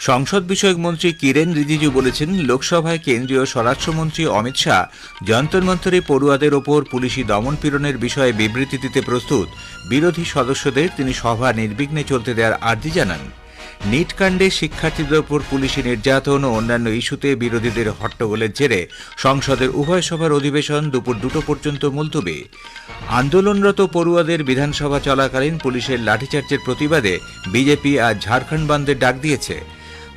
সংসদ বিষয়ক মন্ত্রী কিরেন রিজিজু বলেছেন, লোকসভায় কেন্দ্রীয় স্বরাষ্ট্রমন্ত্রী অমিত শাহ যন্তর মন্তরে পড়ুয়াদের ওপর পুলিশি দমন পীড়নের বিষয়ে বিবৃতি দিতে প্রস্তুত। বিরোধী সদস্যদের তিনি সভা নির্বিঘ্নে চলতে দেওয়ার আর্জি জানান। নিট কাণ্ডে শিক্ষার্থীদের ওপর পুলিশি নির্যাতন ও অন্যান্য ইস্যুতে বিরোধীদের হট্টগোলের জেরে সংসদের উভয় সভার অধিবেশন দুপুর 2টো পর্যন্ত মুলতবি। আন্দোলনরত পড়ুয়াদের বিধানসভা চলাকালীন পুলিশের লাঠিচার্জের প্রতিবাদে বিজেপি আজ ঝাড়খণ্ড বন্ধের ডাক দিয়েছে।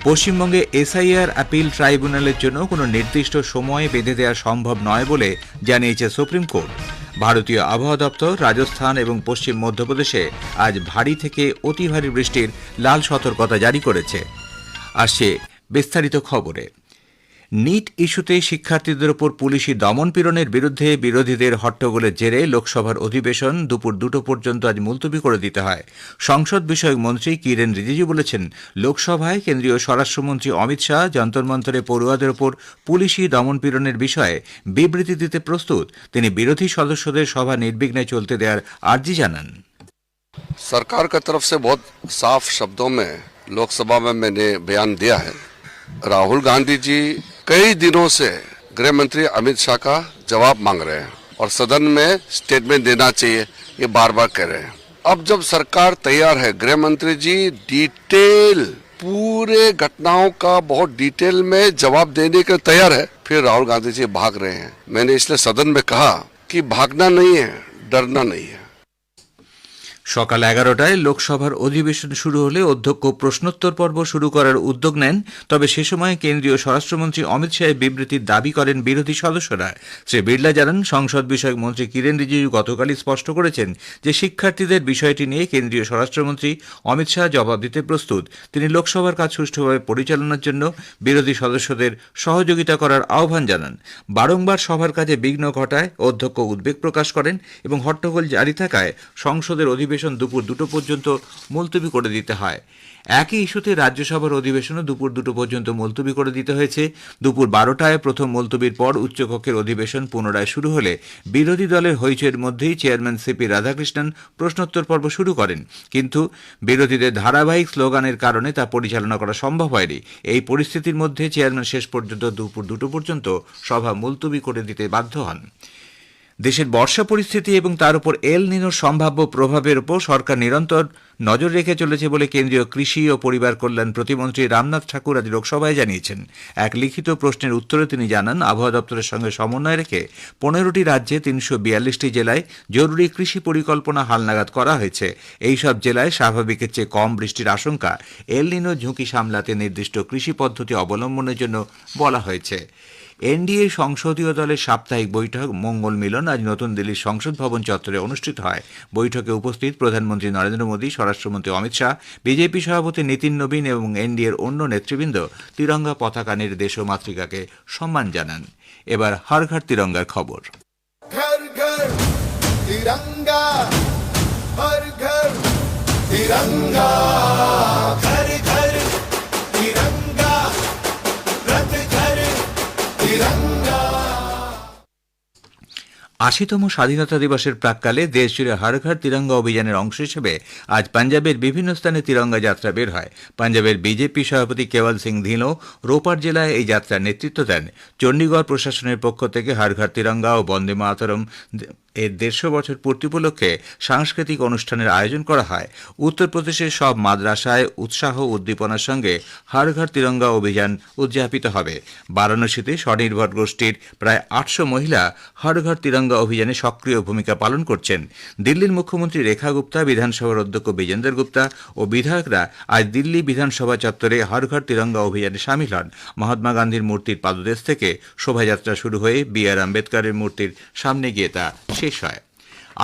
পশ্চিমবঙ্গে এসআইআর আপিল ট্রাইব্যুনালের জন্য কোনো নির্দিষ্ট সময় বেঁধে দেওয়া সম্ভব নয় বলে জানিয়েছে সুপ্রিম কোর্ট। ভারতীয় আবহাওয়া দপ্তর রাজস্থান এবং পশ্চিম মধ্যপ্রদেশে আজ ভারী থেকে অতি ভারী বৃষ্টির লাল সতর্কতা জারি করেছে। আসছে বিস্তারিত খবরে। নিট ইস্যুতে শিক্ষার্থীদের ওপর পুলিশি দমন পীড়নের বিরুদ্ধে বিরোধীদের হট্টগোলের জেরে লোকসভার অধিবেশন দুপুর 2টো পর্যন্ত আজ মুলতবি করে দিতে হয়। সংসদ বিষয়ক মন্ত্রী কিরেন রিজিজু বলেছেন, লোকসভায় কেন্দ্রীয় স্বরাষ্ট্রমন্ত্রী অমিত শাহ যন্তর মন্তরে পড়ুয়াদের ওপর পুলিশি দমন পীড়নের বিষয়ে বিবৃতি দিতে প্রস্তুত। তিনি বিরোধী সদস্যদের সভা নির্বিঘ্নে চলতে দেওয়ার আর্জি জানান। सरकार की तरफ से बहुत साफ शब्दों में लोकसभा में मैंने बयान दिया है। राहुल गांधी जी कई दिनों से गृह मंत्री अमित शाह का जवाब मांग रहे हैं और सदन में स्टेटमेंट देना चाहिए, ये बार बार कह रहे हैं। अब जब सरकार तैयार है, गृह मंत्री जी डिटेल पूरे घटनाओं का बहुत डिटेल में जवाब देने के लिए तैयार है, फिर राहुल गांधी जी भाग रहे हैं। मैंने इसलिए सदन में कहा कि भागना नहीं है, डरना नहीं है। সকাল 11টায় লোকসভার অধিবেশন শুরু হলে অধ্যক্ষ প্রশ্নোত্তর পর্ব শুরু করার উদ্যোগ নেন। তবে সে সময় কেন্দ্রীয় স্বরাষ্ট্রমন্ত্রী অমিত শাহের বিবৃতির দাবি করেন বিরোধী সদস্যরা। শ্রী বিড়লা জানান, সংসদ বিষয়ক মন্ত্রী কিরেন রিজিজু গতকালই স্পষ্ট করেছেন যে শিক্ষার্থীদের বিষয়টি নিয়ে কেন্দ্রীয় স্বরাষ্ট্রমন্ত্রী অমিত শাহ জবাব দিতে প্রস্তুত। তিনি লোকসভার কাজ সুষ্ঠুভাবে পরিচালনার জন্য বিরোধী সদস্যদের সহযোগিতা করার আহ্বান জানান। বারংবার সভার কাজে বিঘ্ন ঘটায় অধ্যক্ষ উদ্বেগ প্রকাশ করেন এবং হট্টগোল জারি থাকায় সংসদের অধিবেশন দুপুর 2টো পর্যন্ত মুলতবি করে দিতে হয়। একই ইস্যুতে রাজ্যসভার অধিবেশনও দুপুর 2টো পর্যন্ত মুলতবি করে দিতে হয়েছে। দুপুর 12টায় প্রথম মুলতবির পর উচ্চকক্ষের অধিবেশন পুনরায় শুরু হলে বিরোধী দলের হইচইয়ের মধ্যেই চেয়ারম্যান সিপি রাধাকৃষ্ণন প্রশ্নোত্তর পর্ব শুরু করেন, কিন্তু বিরোধীদের ধারাবাহিক স্লোগানের কারণে তা পরিচালনা করা সম্ভব হয়নি। এই পরিস্থিতির মধ্যে চেয়ারম্যান শেষ পর্যন্ত দুপুর 2টো পর্যন্ত সভা মুলতবি করে দিতে বাধ্য হন। দেশের বর্ষা পরিস্থিতি এবং তার উপর এল নিনোর সম্ভাব্য প্রভাবের উপর সরকার নিরন্তর নজর রেখে চলেছে বলে কেন্দ্রীয় কৃষি ও পরিবার কল্যাণ প্রতিমন্ত্রী রামনাথ ঠাকুর আজ লোকসভায় জানিয়েছেন। এক লিখিত প্রশ্নের উত্তরে তিনি জানান, আবহাওয়া দপ্তরের সঙ্গে সমন্বয় রেখে 15টি রাজ্যে 342টি জেলায় জরুরি কৃষি পরিকল্পনা হালনাগাদ করা হয়েছে। এই সব জেলায় স্বাভাবিকের চেয়ে কম বৃষ্টির আশঙ্কা, এল নিনো ঝুঁকি সামলাতে নির্দিষ্ট কৃষি পদ্ধতি অবলম্বনের জন্য বলা হয়েছে। এনডিএ সংসদীয় দলের সাপ্তাহিক বৈঠক মঙ্গল মিলন আজ নতুন দিল্লির সংসদ ভবন চত্বরে অনুষ্ঠিত হয়। বৈঠকে উপস্থিত প্রধানমন্ত্রী নরেন্দ্র মোদী, স্বরাষ্ট্রমন্ত্রী অমিত শাহ, বিজেপি সভাপতি নীতিন নবীন এবং এনডিএর অন্য নেতৃবৃন্দ তিরঙ্গা পতাকা নিয়ে দেশ ও মাতৃকাকে সম্মান জানান। এবার হর ঘর তিরঙ্গার খবর। हर घर तिरंगा, घर घर तिरंगा, रथ घर तिरंगा। ৮০তম স্বাধীনতা দিবসের প্রাক্কালে দেশজুড়ে হর ঘর তিরঙ্গা অভিযানের অংশ হিসেবে আজ পাঞ্জাবের বিভিন্ন স্থানে তিরঙ্গা যাত্রা বের হয়। পাঞ্জাবের বিজেপি সভাপতি কেওয়াল সিং ধিলো রোপার জেলায় এই যাত্রার নেতৃত্ব দেন। চণ্ডীগড় প্রশাসনের পক্ষ থেকে হর ঘর তিরঙ্গা ও বন্দে মাতরম এর ১৫০ বছর পূর্তি উপলক্ষে সাংস্কৃতিক অনুষ্ঠানের আয়োজন করা হয়। উত্তরপ্রদেশের সব মাদ্রাসায় উৎসাহ উদ্দীপনার সঙ্গে হর ঘর তিরঙ্গা অভিযান উদযাপিত হবে। বারাণসীতে স্বনির্ভর গোষ্ঠীর প্রায় ৮০০ মহিলা হর ঘর তিরঙ্গা অভিযানে সক্রিয় ভূমিকা পালন করছেন। দিল্লির মুখ্যমন্ত্রী রেখা গুপ্তা, বিধানসভার অধ্যক্ষ বিজেন্দর গুপ্তা ও বিধায়করা আজ দিল্লি বিধানসভা চত্বরে হর ঘর তিরঙ্গা অভিযানে সামিল হন। মহাত্মা গান্ধীর মূর্তির পাদদেশ থেকে শোভাযাত্রা শুরু হয়ে বি.আর. আম্বেদকরের মূর্তির সামনে গিয়ে তা শেষ হয়।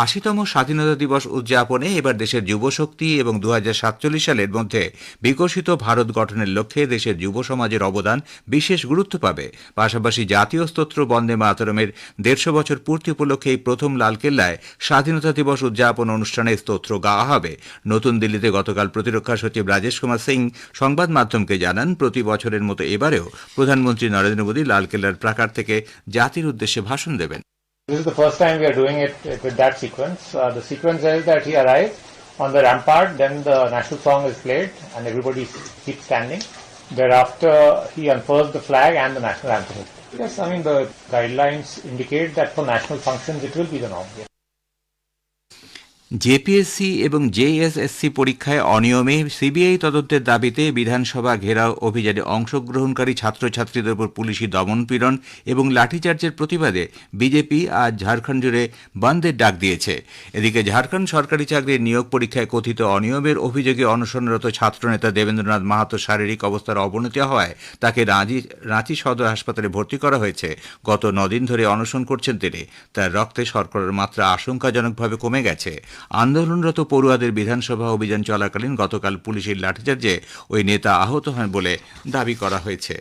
৮০তম স্বাধীনতা দিবস উদযাপনে এবার দেশের যুবশক্তি এবং ২০৪৭ সালের মধ্যে বিকশিত ভারত গঠনের লক্ষ্যে দেশের যুব সমাজের অবদান বিশেষ গুরুত্ব পাবে। পাশাপাশি জাতীয় স্তোত্র বন্দে মাতরমের ১৫০ বছর পূর্তি উপলক্ষে এই প্রথম লালকেল্লায় স্বাধীনতা দিবস উদযাপন অনুষ্ঠানে স্তোত্র গাওয়া হবে। নতুন দিল্লিতে গতকাল প্রতিরক্ষা সচিব রাজেশ কুমার সিং সংবাদ মাধ্যমকে জানান, প্রতি বছরের মতো এবারেও প্রধানমন্ত্রী নরেন্দ্র মোদী লালকেল্লার প্রাকার থেকে জাতির উদ্দেশ্যে ভাষণ দেবেন। This is the first time we are doing it with that sequence. The sequence is that he arrives on the rampart, then the national song is played and everybody keeps standing. Thereafter, he unfurls the flag and the national anthem. Yes, I mean the guidelines indicate that for national functions it will be the norm. Yes. জেপিএসসি এবং জেএসএসসি পরীক্ষায় অনিয়মে সিবিআই তদন্তের দাবিতে বিধানসভা ঘেরাও অভিযানে অংশগ্রহণকারী ছাত্রছাত্রীদের উপর পুলিশি দমনপীড়ন এবং লাঠিচার্জের প্রতিবাদে বিজেপি আজ ঝাড়খণ্ড জুড়ে বন্ধের ডাক দিয়েছে। এদিকে ঝাড়খণ্ড সরকারি চাকরির নিয়োগ পরীক্ষায় কথিত অনিয়মের অভিযোগে অনশনরত ছাত্রনেতা দেবেন্দ্রনাথ মাহাতো শারীরিক অবস্থার অবনতি হওয়ায় তাকে রাঁচি সদর হাসপাতালে ভর্তি করা হয়েছে। গত ৯ দিন ধরে অনশন করছেন তিনি। তার রক্তে শর্করার মাত্রা আশঙ্কাজনকভাবে কমে গেছে। আন্দোলনরত পড়ুয়াদের বিধানসভা অভিযান চলাকালীন গতকাল পুলিশের লাঠিচার্জে ওই নেতা আহত হন বলে দাবি করা হয়েছে।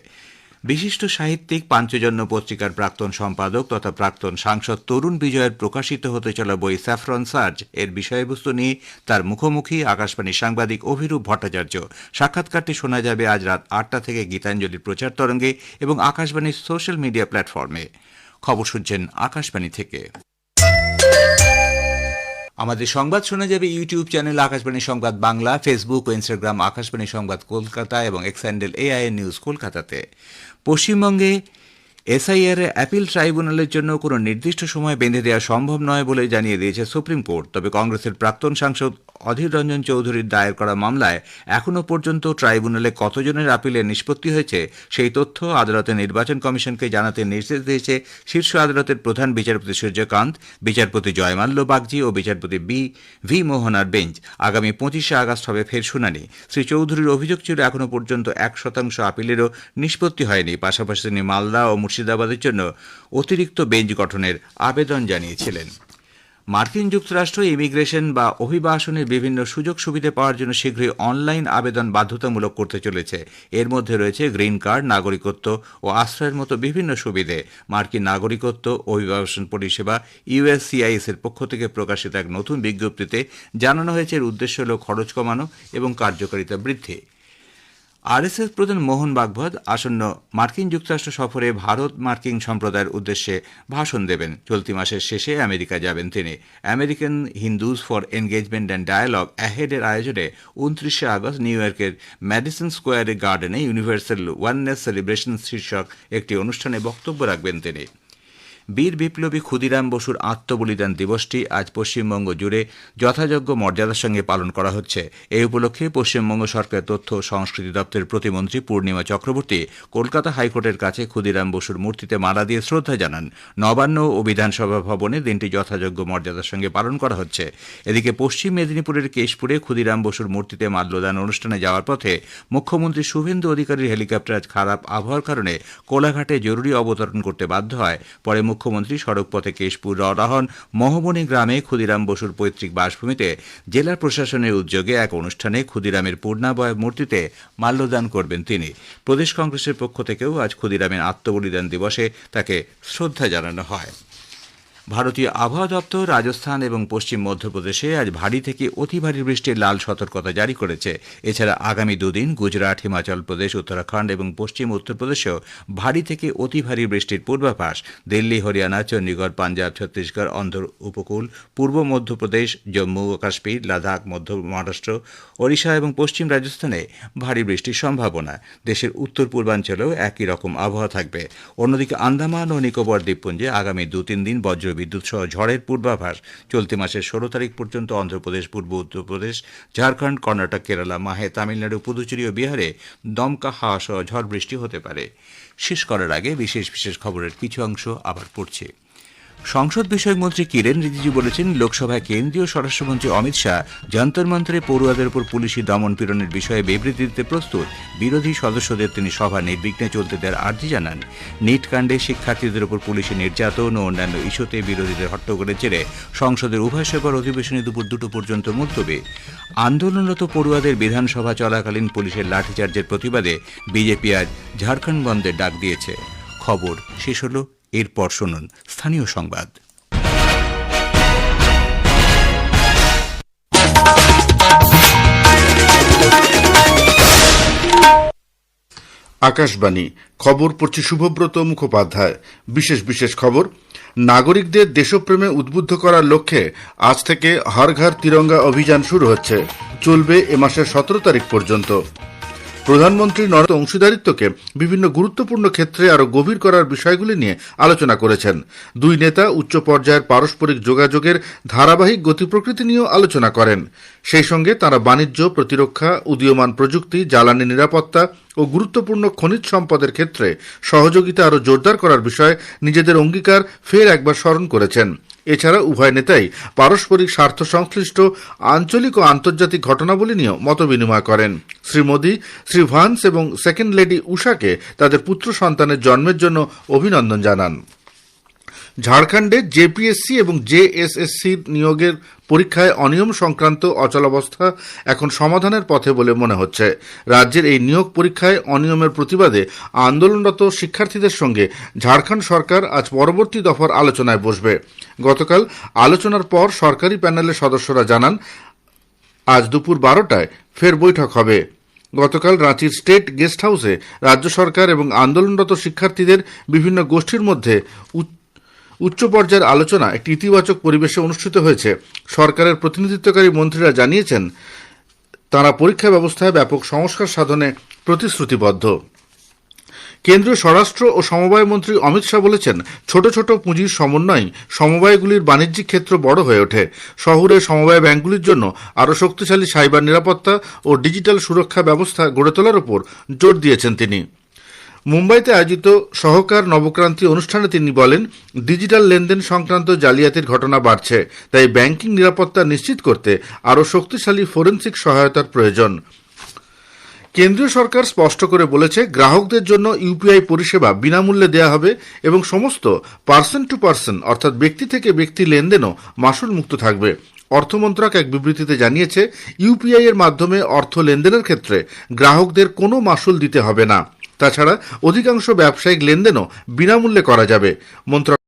বিশিষ্ট সাহিত্যিক পাঞ্চজন্য পত্রিকার প্রাক্তন সম্পাদক তথা প্রাক্তন সাংসদ তরুণ বিজয়ের প্রকাশিত হতে চলা বই স্যাফরন সার্জ এর বিষয়বস্তু নিয়ে তার মুখোমুখি আকাশবাণীর সাংবাদিক অভিরূপ ভট্টাচার্য। সাক্ষাৎকারটি শোনা যাবে আজ রাত ৮টা থেকে গীতাঞ্জলির প্রচার তরঙ্গে এবং আকাশবাণীর সোশ্যাল মিডিয়া প্ল্যাটফর্মে। খবর শুনছেন আকাশবাণী থেকে। আমাদের সংবাদ শোনা যাবে ইউটিউব চ্যানেল আকাশবাণী সংবাদ বাংলা, ফেসবুক ও ইনস্টাগ্রাম আকাশবাণী সংবাদ কলকাতা এবং এক্স হ্যান্ডেল এআইএন নিউজ কলকাতাতে। পশ্চিমবঙ্গে এসআইআর অ্যাপিল ট্রাইব্যুনালের জন্য কোনো নির্দিষ্ট সময় বেঁধে দেওয়া সম্ভব নয় বলে জানিয়ে দিয়েছে সুপ্রিম কোর্ট। তবে কংগ্রেসের প্রাক্তন সাংসদ অধীর রঞ্জন চৌধুরীর দায়ের করা মামলায় এখনও পর্যন্ত ট্রাইব্যুনালে কতজনের আপিলের নিষ্পত্তি হয়েছে সেই তথ্য আদালতের নির্বাচন কমিশনকে জানাতে নির্দেশ দিয়েছে শীর্ষ আদালতের প্রধান বিচারপতি সূর্যকান্ত, বিচারপতি জয়মাল্য বাগজি ও বিচারপতি ভি মোহনার বেঞ্চ। আগামী 25শে আগস্ট হবে ফের শুনানি। শ্রী চৌধুরীর অভিযোগ ছিল এখনও পর্যন্ত 1% আপিলেরও নিষ্পত্তি হয়নি। পাশাপাশি তিনি মালদা ও মুর্শিদাবাদের জন্য অতিরিক্ত বেঞ্চ গঠনের আবেদন জানিয়েছিলেন। মার্কিন যুক্তরাষ্ট্র ইমিগ্রেশন বা অভিবাসনের বিভিন্ন সুযোগ সুবিধা পাওয়ার জন্য শীঘ্রই অনলাইন আবেদন বাধ্যতামূলক করতে চলেছে। এর মধ্যে রয়েছে গ্রিন কার্ড, নাগরিকত্ব ও আশ্রয়ের মতো বিভিন্ন সুবিধে। মার্কিন নাগরিকত্ব অভিবাসন পরিষেবা ইউএসসিআইএস এর পক্ষ থেকে প্রকাশিত এক নতুন বিজ্ঞপ্তিতে জানানো হয়েছে এর উদ্দেশ্য হল খরচ কমানো এবং কার্যকারিতা বৃদ্ধি। আরএসএস প্রধান মোহন ভাগবত আসন্ন মার্কিন যুক্তরাষ্ট্র সফরে ভারত মার্কিন সম্প্রদায়ের উদ্দেশ্যে ভাষণ দেবেন। চলতি মাসের শেষে আমেরিকা যাবেন তিনি। American Hindus for engagement and dialogue অ্যাহেডের আয়োজনে 29শে আগস্ট নিউ ইয়র্কের ম্যাডিসন স্কোয়ারের গার্ডেনে ইউনিভার্সাল ওয়াননেস সেলিব্রেশন শীর্ষক একটি অনুষ্ঠানে বক্তব্য রাখবেন তিনি। বীর বিপ্লবী ক্ষুদিরাম বসুর আত্মবলিদান দিবসটি আজ পশ্চিমবঙ্গ জুড়ে যথাযোগ্য মর্যাদার সঙ্গে পালন করা হচ্ছে। এই উপলক্ষে পশ্চিমবঙ্গ সরকারের তথ্য ও সংস্কৃতি দপ্তরের প্রতিমন্ত্রী পূর্ণিমা চক্রবর্তী কলকাতা হাইকোর্টের কাছে ক্ষুদিরাম বসুর মূর্তিতে মালা দিয়ে শ্রদ্ধা জানান। নবান্ন ও বিধানসভা ভবনে দিনটি যথাযোগ্য মর্যাদার সঙ্গে পালন করা হচ্ছে। এদিকে পশ্চিম মেদিনীপুরের কেশপুরে ক্ষুদিরাম বসুর মূর্তিতে মাল্যদান অনুষ্ঠানে যাওয়ার পথে মুখ্যমন্ত্রী শুভেন্দু অধিকারীর হেলিকপ্টার আজ খারাপ আবহাওয়ার কারণে কোলাঘাটে জরুরি অবতরণ করতে বাধ্য হয়। পরে মুখ্যমন্ত্রী সড়ক পথে কেশপুর রওনা হন। মহবনী গ্রামে ক্ষুদিরাম বসুর পৈতৃক বাসভূমিতে জেলা প্রশাসনের উদ্যোগে এক অনুষ্ঠানে ক্ষুদিরামের পূর্ণাবয় মূর্তিতে মাল্যদান করবেন তিনি। প্রদেশ কংগ্রেসের পক্ষ থেকেও আজ ক্ষুদিরামের আত্মবলিদান দিবসে তাকে শ্রদ্ধা জানানো হয়। ভারতীয় আবহাওয়া দপ্তর রাজস্থান এবং পশ্চিম মধ্যপ্রদেশে আজ ভারী থেকে অতি ভারী বৃষ্টির লাল সতর্কতা জারি করেছে। এছাড়া আগামী দুদিন গুজরাট, হিমাচল প্রদেশ, উত্তরাখণ্ড এবং পশ্চিম উত্তরপ্রদেশেও ভারী থেকে অতি ভারী বৃষ্টির পূর্বাভাস। দিল্লি, হরিয়ানা, চণ্ডীগড়, পাঞ্জাব, ছত্তিশগড়, অন্ধ্র উপকূল, পূর্ব মধ্যপ্রদেশ, জম্মু ও কাশ্মীর, লাদাখ, মধ্য মহারাষ্ট্র, ওড়িশা এবং পশ্চিম রাজস্থানে ভারী বৃষ্টির সম্ভাবনা। দেশের উত্তর পূর্বাঞ্চলেও একই রকম আবহাওয়া থাকবে। অন্যদিকে আন্দামান ও নিকোবর দ্বীপপুঞ্জে আগামী 2-3 দিন বজ্রবিদ্যুৎ সহ ঝড়ের পূর্বাভাস। চলতি মাসের 16 তারিখ পর্যন্ত অন্ধ্রপ্রদেশ, পূর্ব উত্তরপ্রদেশ, ঝাড়খণ্ড, কর্ণাটক, কেরালা, মাহে, তামিলনাড়ু, পুদুচেরি ও বিহারে দমকা হাওয়া সহ ঝড় বৃষ্টি হতে পারে। শেষ করার আগে বিশেষ বিশেষ খবরের কিছু অংশ আবার পড়ছে। সংসদ বিষয়ক মন্ত্রী কিরেন রিজিজু বলেছেন, লোকসভায় কেন্দ্রীয় স্বরাষ্ট্রমন্ত্রী অমিত শাহ যন্তর মন্তরে পড়ুয়াদের উপর পুলিশি দমন পীড়নের বিষয়ে বিবৃতি দিতে প্রস্তুত। বিরোধী সদস্যদের তিনি সভা নির্বিঘ্নে চলতে দেওয়ার আর্জি জানান। নিট কাণ্ডে শিক্ষার্থীদের উপর পুলিশি নির্যাতন ও অন্যান্য ইস্যুতে বিরোধীদের হট্টগোলের জেরে সংসদের উভয় সভার অধিবেশনে দুপুর 2টো পর্যন্ত মুলতবি। আন্দোলনরত পড়ুয়াদের বিধানসভা চলাকালীন পুলিশের লাঠিচার্জের প্রতিবাদে বিজেপি আজ ঝাড়খণ্ড বন্ধের ডাক দিয়েছে। খবর শেষ হল। এরপর শুনুন স্থানীয় সংবাদ। আকাশবাণী খবর পড়ছি শুভব্রত মুখোপাধ্যায়। বিশেষ খবর। নাগরিকদের দেশপ্রেমে উদ্বুদ্ধ করার লক্ষ্যে আজ থেকে হর ঘর তিরঙ্গা অভিযান শুরু হচ্ছে, চলবে এ মাসের 17 তারিখ পর্যন্ত। প্রধানমন্ত্রী নরেন্দ্র মোদী অংশীদারিত্বকে বিভিন্ন গুরুত্বপূর্ণ ক্ষেত্রে আরও গভীর করার বিষয়গুলি নিয়ে আলোচনা করেছেন। দুই নেতা উচ্চ পর্যায়ের পারস্পরিক যোগাযোগের ধারাবাহিক গতি প্রকৃতি নিয়েও আলোচনা করেন। সেই সঙ্গে তাঁরা বাণিজ্য, প্রতিরক্ষা, উদীয়মান প্রযুক্তি, জ্বালানি নিরাপত্তা ও গুরুত্বপূর্ণ খনিজ সম্পদের ক্ষেত্রে সহযোগিতা আরও জোরদার করার বিষয়ে নিজেদের অঙ্গীকার ফের একবার স্মরণ করেছেন। এছাড়া উভয় নেতাই পারস্পরিক স্বার্থ সংশ্লিষ্ট আঞ্চলিক ও আন্তর্জাতিক ঘটনাবলী নিয়েও মতবিনিময় করেন। শ্রী মোদী শ্রী ভান্স এবং সেকেন্ড লেডি উষাকে তাদের পুত্র সন্তানের জন্মের জন্য অভিনন্দন জানান। ঝাড়খণ্ডে জেপিএসসি এবং জেএসএসসি নিয়োগের পরীক্ষায় অনিয়ম সংক্রান্ত অচলাবস্থা এখন সমাধানের পথে বলে মনে হচ্ছে। রাজ্যের এই নিয়োগ পরীক্ষায় অনিয়মের প্রতিবাদে আন্দোলনরত শিক্ষার্থীদের সঙ্গে ঝাড়খণ্ড সরকার আজ পরবর্তী দফার আলোচনায় বসবে। গতকাল আলোচনার পর সরকারি প্যানেলের সদস্যরা জানান, আজ দুপুর 12টায় ফের বৈঠক হবে। গতকাল রাঁচির স্টেট গেস্ট হাউসে রাজ্য সরকার এবং আন্দোলনরত শিক্ষার্থীদের বিভিন্ন গোষ্ঠীর মধ্যে উচ্চ পর্যায়ের আলোচনা একটি ইতিবাচক পরিবেশে অনুষ্ঠিত হয়েছে। সরকারের প্রতিনিধিত্বকারী মন্ত্রীরা জানিয়েছেন, তাঁরা পরীক্ষা ব্যবস্থায় ব্যাপক সংস্কার সাধনে প্রতিশ্রুতিবদ্ধ। কেন্দ্রীয় স্বরাষ্ট্র ও সমবায় মন্ত্রী অমিত শাহ বলেছেন, ছোট ছোট পুঁজির সমন্বয় সমবায়গুলির বাণিজ্যিক ক্ষেত্র বড় হয়ে ওঠে। শহুরে সমবায় ব্যাংকগুলির জন্য আরও শক্তিশালী সাইবার নিরাপত্তা ও ডিজিটাল সুরক্ষা ব্যবস্থা গড়ে তোলার উপর জোর দিয়েছেন তিনি। মুম্বাইতে আয়োজিত সহকার নবক্রান্তি অনুষ্ঠানে তিনি বলেন, ডিজিটাল লেনদেন সংক্রান্ত জালিয়াতির ঘটনা বাড়ছে, তাই ব্যাংকিং নিরাপত্তা নিশ্চিত করতে আরও শক্তিশালী ফোরেন্সিক সহায়তার প্রয়োজন। কেন্দ্রীয় সরকার স্পষ্ট করে বলেছে, গ্রাহকদের জন্য ইউপিআই পরিষেবা বিনামূল্যে দেওয়া হবে এবং সমস্ত পার্সন টু পার্সন অর্থাৎ ব্যক্তি থেকে ব্যক্তি লেনদেনও মাসুল মুক্ত থাকবে। অর্থমন্ত্রক এক বিবৃতিতে জানিয়েছে, ইউপিআই এর মাধ্যমে অর্থ লেনদেনের ক্ষেত্রে গ্রাহকদের কোনো মাসুল দিতে হবে না। তাছাড়া অধিকাংশ ব্যবসায়িক লেনদেনও বিনামূল্যে করা যাবে। মন্ত্রক